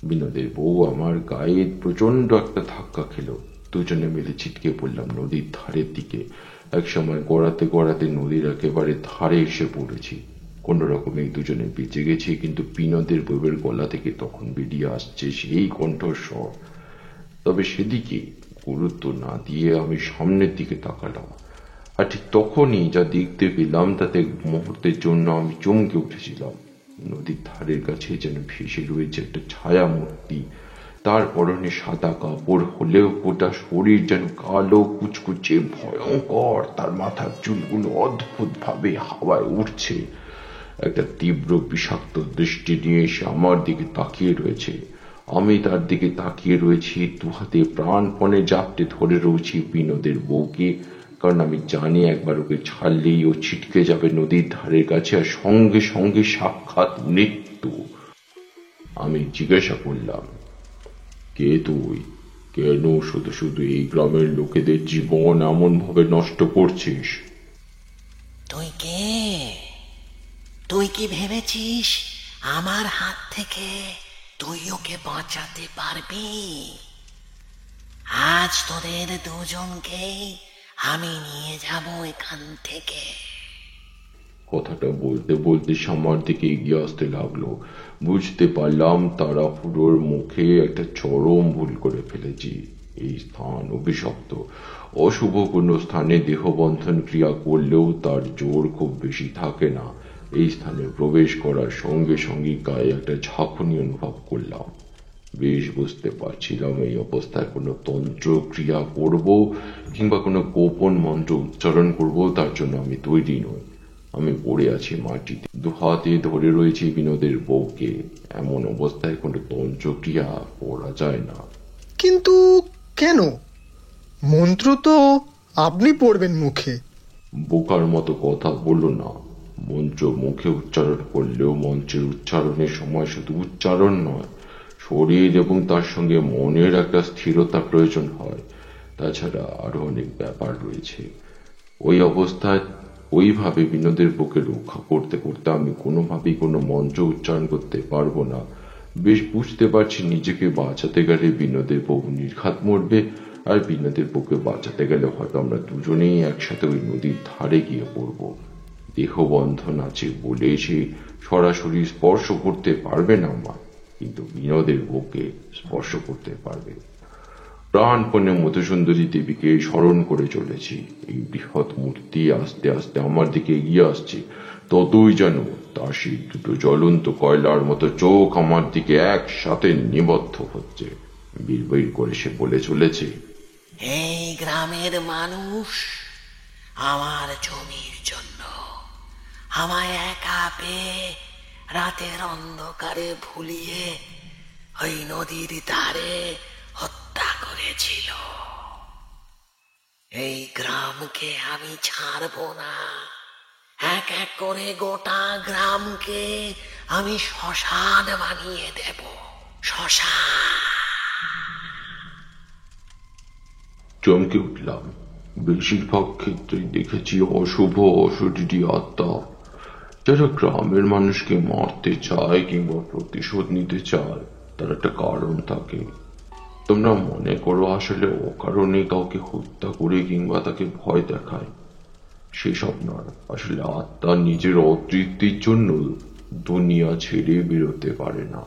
বিনোদের বউ আমার গায়ে প্রচন্ড একটা ধাক্কা খেলো। দুজনে মিলে ছিটকে পড়লাম নদীর ধারের দিকে। একসময় গড়াতে গড়াতে নদীর একেবারে ধারে এসে পড়েছি। কোন রকমে দুজনে বেঁচে গেছি, কিন্তু বিনোদের বউয়ের গলা থেকে তখন বেরিয়ে আসছে সেই কণ্ঠস্বর। তবে সেদিকে গুরুত্ব না দিয়ে আমি সামনের দিকে তাকালাম, আর ঠিক তখনই যা দেখতে পেলাম তাতে মুহূর্তের জন্য আমি চমকে উঠেছিলাম। নদীর ধারের কাছে যেন ভেসে রয়েছে একটা ছায়া মূর্তি। তার পরনে সাদা কাপড় হলেও গোটা শরীর যেন কালো কুচকুচে ভয়ঙ্কর। তার মাথার চুলগুলো অদ্ভুত ভাবে হাওয়ায় উঠছে। একটা তীব্র বিষাক্ত দৃষ্টি নিয়ে সে আমার দিকে তাকিয়ে রয়েছে। আমি তার দিকে তাকিয়ে রয়েছি, দু হাতে প্রাণপণে জাপটে ধরে রয়েছি বিনোদের বউকে, কারণ আমি জানি একবার ওকে ছাড়লেই ও ছিটকে যাবে নদীর ধারের কাছে, আর সঙ্গে সঙ্গে সাক্ষাৎ মৃত্যু। আমি জিজ্ঞাসা করলাম, কে তুই? কেন শুধু শুধু এই গ্রামের লোকেদের জীবন এমন ভাবে নষ্ট করছিস? তুই কে? তুই কি ভেবেছিস আমার হাত থেকে তুই ওকে বাঁচাতে পারবি? আজ তোদের দুজনকেই আমি নিয়ে যাব এখান থেকে। কথাটা বলতে বলতে আমার দিকে এগিয়ে আসতে লাগলো। বুঝতে পারলাম তাড়াহুড়োর মুখে একটা চরম ভুল করে ফেলেছি। এই স্থান অভিশপ্ত। অশুভ কোনো স্থানে দেহবন্ধন ক্রিয়া করলেও তার জোর খুব বেশি থাকে না। এই স্থানে প্রবেশ করার সঙ্গে সঙ্গে গায়ে একটা ঝাঁকুনি অনুভব করলাম। বেশ বুঝতে পারছিলাম এই অবস্থায় কোনো তন্ত্র ক্রিয়া করব কিংবা কোনো গোপন মন্ত্র উচ্চারণ করব তার জন্য আমি তৈরি নই। আমি পড়ে আছি মাটিতে, দু হাতে ধরে রয়েছি বিনোদের বউকে। এমন অবস্থায় কোনো তন্ত্রক্রিয়া করা যায় না। কিন্তু কেন? মন্ত্র তো আপনি পড়বেন মুখে। বোকার মতো কথা বললো না। মন্ত্র মুখে উচ্চারণ করলেও মন্ত্রের উচ্চারণের সময় শুধু উচ্চারণ নয়, শরীর এবং তার সঙ্গে মনের একটা স্থিরতা প্রয়োজন হয়। তাছাড়া আরো অনেক ব্যাপার রয়েছে। ওই অবস্থায় ওইভাবে বিনোদের বউকে রক্ষা করতে করতে আমি কোনোভাবেই কোনো মন্ত্র উচ্চারণ করতে পারবো না। বেশ বুঝতে পারছি নিজেকে বাঁচাতে গেলে বিনোদের বউ নির্ঘাত মরবে, আর বিনোদের বউকে বাঁচাতে গেলে হয়তো আমরা দুজনেই একসাথে ওই নদীর ধারে গিয়ে পড়ব। দেহবন্ধন আছে বলে সে সরাসরি স্পর্শ করতে পারবে না আমার, কিন্তু বিনোদের বউকে স্পর্শ করতে পারবে। প্রাণপণে মধুসুন্দরী দেবীকে স্মরণ করে চলেছি। এই বৃহৎ মূর্তি আস্তে আস্তে আমার দিকে এগিয়ে আসছে। ততই যেন তার সেই দুটো জ্বলন্ত কয়লার মতো চোখ আমার দিকে একসাথে নিবদ্ধ হচ্ছে। বিড়বিড় করে সে বলে চলেছে, এই গ্রামের মানুষ আমার জমির জন্য আমায় একা পেয়ে রাতের অন্ধকারে ভুলিয়ে ওই নদীর ধারে হত্যা করেছিল। এই গ্রামকে আমি ছাড়বো না। এক এক করে গোটা গ্রামকে আমি শ্মশান বানিয়ে দেব। শ্মশান। চমকে উঠলাম। বেশিরভাগ ক্ষেত্রেই দেখেছি অশুভ অশরীরী আত্মা যারা গ্রামের মানুষকে মারতে চায় কিংবা প্রতিশোধ নিতে চায়, তার একটা কারণ থাকে। তোমরা মনে করো আসলে অকারণে কাউকে হত্যা করে কিংবা তাকে ভয় দেখায়, সেসব নয়। আসলে আত্মা নিজের অতৃপ্তির জন্য দুনিয়া ছেড়ে বেরোতে পারে না,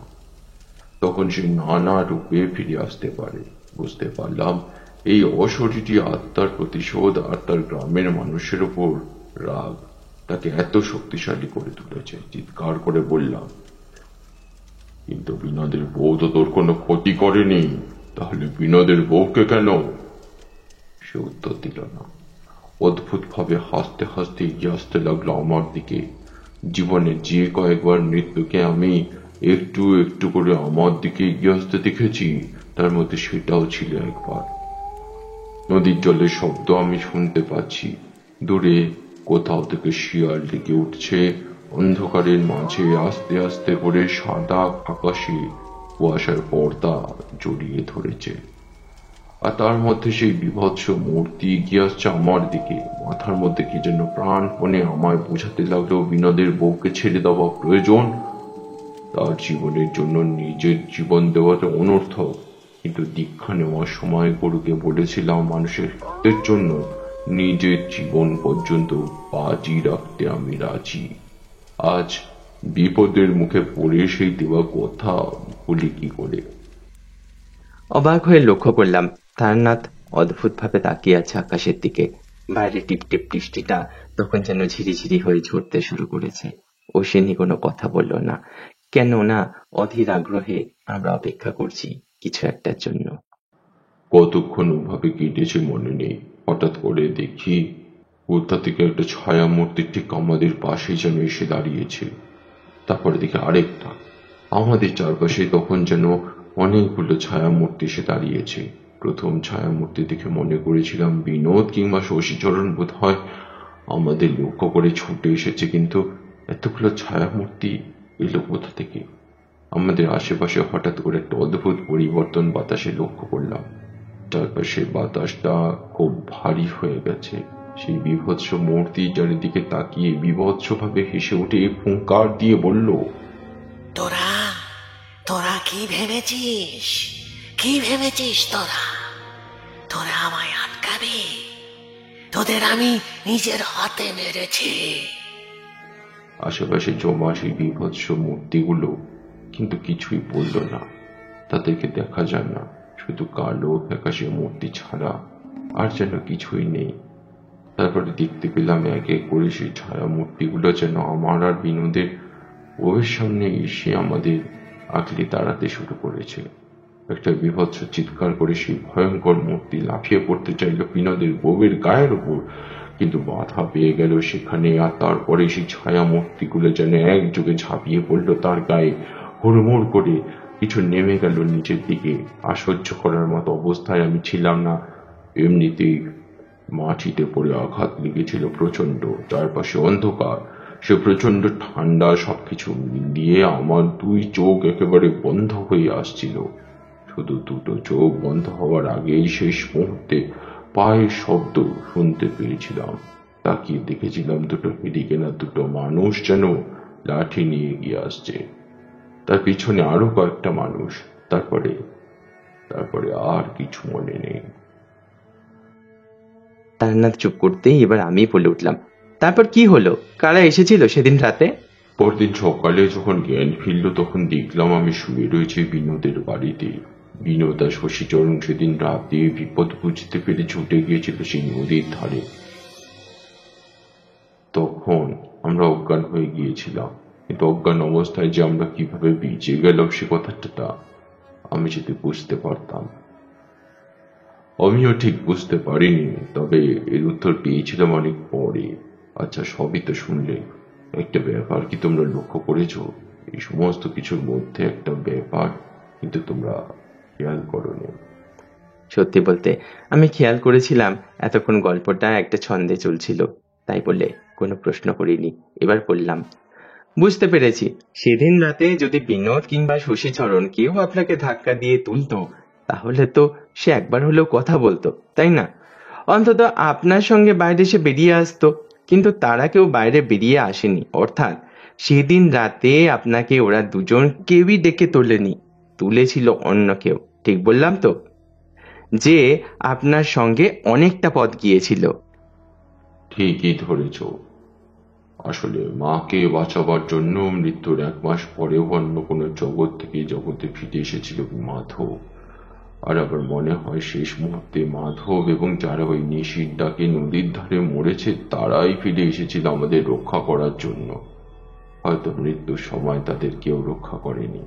তখন সে নানা রূপে ফিরে আসতে পারে। বুঝতে পারলাম এই অশরীরী আত্মার প্রতিশোধ আর তার গ্রামের মানুষের উপর রাগ তাকে এত শক্তিশালী করে তুলেছে। চিৎকার করে বললাম, কিন্তু বিনোদের বউ তো তোর কোনো ক্ষতি করেনি, তাহলে বিনোদের বউকে কেন? সে উত্তর দিল না। অদ্ভুত ভাবে হাসতে হাসতে এগিয়ে আসতে লাগলো আমার দিকে। জীবনে যে কয়েকবার মৃত্যুকে আমি একটু একটু করে আমার দিকে এগিয়ে আসতে দেখেছি। তার মধ্যে সেটাও ছিল একবার। নদীর জলের শব্দ আমি শুনতে পাচ্ছি। দূরে কোথাও থেকে শিয়াল ডেকে উঠছে। অন্ধকারের মাঝে আস্তে আস্তে করে সাদা আকাশে কুয়াশার পর্দা জড়িয়ে ধরেছে, আর তার মধ্যে সেই বীভৎস মূর্তি এগিয়ে আসছে আমার দিকে। মাথার মধ্যে কি যেন প্রাণপণে আমায় বোঝাতে লাগলো বিনোদের বউকে ছেড়ে দেওয়া প্রয়োজন, তার জীবনের জন্য নিজের জীবন দেওয়াটা অনর্থক। কিন্তু দীক্ষা নেওয়ার সময় গুরুকে বলেছিলাম মানুষের হিতের জন্য নিজের জীবন পর্যন্ত বাজি রাখতে আমি রাজি। আজ বিপদের মুখে পড়ে সেই দেওয়া কথা বলি কি করে? অবাক হয়ে লক্ষ্য করলাম তারানাথ অদ্ভুতভাবে তাকিয়ে আছে আকাশের দিকে। বাইরে টিপটিপ বৃষ্টিটা তখন যেন ঝিরিঝিরি হয়ে ঝরতে শুরু করেছে। অশ্বিনী কোনো কথা বলল না, কেননা অধীর আগ্রহে আমরা অপেক্ষা করছি কিছু একটার জন্য। কতক্ষণ ওভাবে কেটেছে মনে নেই। হঠাৎ করে দেখি কোথা থেকে একটা ছায়া মূর্তি ঠিক আমাদের পাশে যেন এসে দাঁড়িয়েছে। তারপরে দেখি আরেকটা। আমাদের চারপাশে তখন যেন অনেকগুলো ছায়া মূর্তি এসে দাঁড়িয়েছে। প্রথম ছায়া মূর্তি দেখে মনে করেছিলাম বিনোদ কিংবা শশীচরণ বোধ হয় আমাদের লক্ষ্য করে ছুটে এসেছে, কিন্তু এতগুলো ছায়া মূর্তি এলো কোথা থেকে? আমাদের আশেপাশে হঠাৎ করে একটা অদ্ভুত পরিবর্তন বাতাসে লক্ষ্য করলাম। চারপাশের বাতাসটা খুব ভারী হয়ে গেছে। সেই বীভৎস মূর্তি চারিদিকে তাকিয়ে বীভৎসভাবে হেসে উঠে ফুঙ্কার দিয়ে বলল, তোরা তোরা কি ভেবেছিস? কি ভেবেছিস তোরা? তোরা আমায় আটকাবে? তোদের আমি নিজের হাতে মেরেছি। আশেপাশে জমা সেই বীভৎস মূর্তিগুলো কিন্তু কিছুই বলল না। তাদেরকে দেখা যায় না, শুধু কালো ফ্যাকাশে মূর্তি ছাড়া আর যেন কিছুই নেই। তারপরে দেখতে পেলাম এক এক করে সেই ছায়া মূর্তিগুলো যেন আমার আর বিনোদের ওর সামনে এসে আমাদের আগলে দাঁড়াতে শুরু করেছে। একটা বীভৎস চিৎকার করে সেই ভয়ঙ্কর মূর্তি লাফিয়ে পড়তে চাইল বিনোদের বউয়ের গায়ের উপর, কিন্তু বাধা পেয়ে গেল সেখানে। আর তারপরে সেই ছায়া মূর্তিগুলো যেন একযোগে ঝাঁপিয়ে পড়ল তার গায়ে। হুড়মুড় করে কিছু নেমে গেল নিচের দিকে। আর সহ্য করার মতো অবস্থায় আমি ছিলাম না। এমনিতেই মাটিতে পড়ে আঘাত লেগেছিল প্রচন্ড। চারপাশে অন্ধকার, সে প্রচন্ড ঠান্ডা, সবকিছু মিলিয়ে আমার দুই চোখ একেবারে বন্ধ হয়ে আসছিল। শুধু দুটো চোখ বন্ধ হওয়ার আগেই শেষ মুহূর্তে পায়ের শব্দ শুনতে পেয়েছিলাম। তাকিয়ে দেখেছিলাম দুটো হেরিকেনা, দুটো মানুষ যেন লাঠি নিয়ে এগিয়ে আসছে। তার পিছনে আরো কয়েকটা মানুষ। তারপরে আর কিছু মনে নেই। তারানাথ চুপ করতেই এবার আমি বলে উঠলাম, তারপর কি হলো? কারা এসেছিল সেদিন রাতে? পরদিন সকালে যখন জ্ঞান ফিরল তখন দেখলাম আমি শুয়ে রয়েছি বিনোদের বাড়িতে। বিনোদ আর শশীচরণ সেদিন রাতে বিপদ বুঝতে পেরে ছুটে গিয়েছিল সেই নদীর ধারে। তখন আমরা অজ্ঞান হয়ে গিয়েছিলাম, কিন্তু অজ্ঞান অবস্থায় যে আমরা কিভাবে বেঁচে গেলাম সে কথাটা আমি যদি বুঝতে পারতাম। আমিও ঠিক বুঝতে পারিনি, তবে এর উত্তর পেয়েছিলাম অনেক পরে। আচ্ছা, সবই তো শুনলে, একটা ব্যাপার কি তোমরা লক্ষ্য করেছ? এই সমস্ত কিছুর মধ্যে একটা ব্যাপার কিন্তু তোমরা খেয়াল করোনি। সত্যি বলতে আমি খেয়াল করেছিলাম এতক্ষণ গল্পটা একটা ছন্দে চলছিল, তাই বলে কোনো প্রশ্ন করিনি। এবার বললাম, বুঝতে পেরেছি, সেদিন রাতে যদি বিনোদ কিংবা শশীচরণ কেউ আপনাকে ধাক্কা দিয়ে তুলতো তাহলে তো সে একবার হলেও কথা বলতো, তাই না? অন্তত আপনার সঙ্গে বাইরে সে বেরিয়ে আসতো, কিন্তু তারা কেউ বাইরে বেরিয়ে আসেনি। অর্থাৎ সেদিন রাতে আপনাকে ওরা দুজন কেউই ডেকে তোলেনি, তুলেছিল অন্য কেউ। ঠিক বললাম তো? যে আপনার সঙ্গে অনেকটা পথ গিয়েছিল। ঠিকই ধরেছ। আসলে মাকে বাঁচাবার জন্য মৃত্যুর 1 মাস পরেও অন্য কোনো জগৎ থেকে জগতে ফিরে এসেছিল মাধব। আর আবার মনে হয় শেষ মুহূর্তে মাধব এবং যারা ওই নিশির ডাকে নদীর ধারে মরেছে তারাই ফিরে এসেছিল আমাদের রক্ষা করার জন্য। হয়তো মৃত্যুর সময় তাদের কেউ রক্ষা করেনি।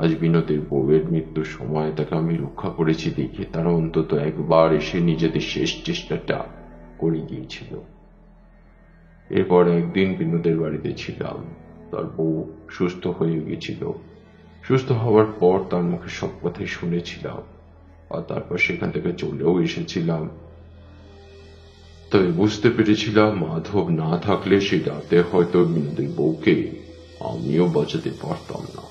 আজ বিনোদের বউয়ের মৃত্যুর সময় তাকে আমি রক্ষা করেছি দেখে তারা অন্তত একবার এসে নিজেদের শেষ চেষ্টাটা করে গিয়েছিল। এরপর একদিন বিনোদের বাড়িতে ছিলাম। তার বউ সুস্থ হয়ে গেছিল। সুস্থ হওয়ার পর তার মুখে সব কথাই শুনেছিলাম, আর তারপর সেখান থেকে চলেও এসেছিলাম। তবে বুঝতে পেরেছিলাম মাধব না থাকলে সেই রাতে হয়তো বিনোদের বউকে আমিও বাঁচাতে পারতাম না।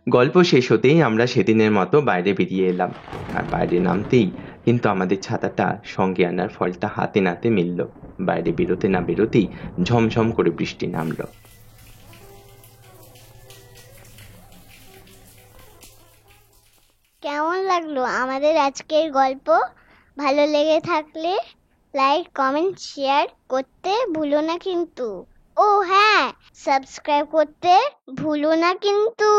গল্প শেষ হতেই আমরা সেদিনের মতো বাইরে বেরিয়ে এলাম, আর বাইরে নামতেই কিন্তু আমাদের ছাতাটা সঙ্গে আনার ফলটা হাতে নাতে মিলল। বাইরে বেরোতে না বেরোতেই ঝমঝম করে বৃষ্টি নামলো। কেমন লাগলো আমাদের আজকের গল্প? ভালো লেগে থাকলে লাইক, কমেন্ট, শেয়ার করতে ভুলো না কিন্তু। ও হ্যাঁ, সাবস্ক্রাইব করতে ভুলো না কিন্তু।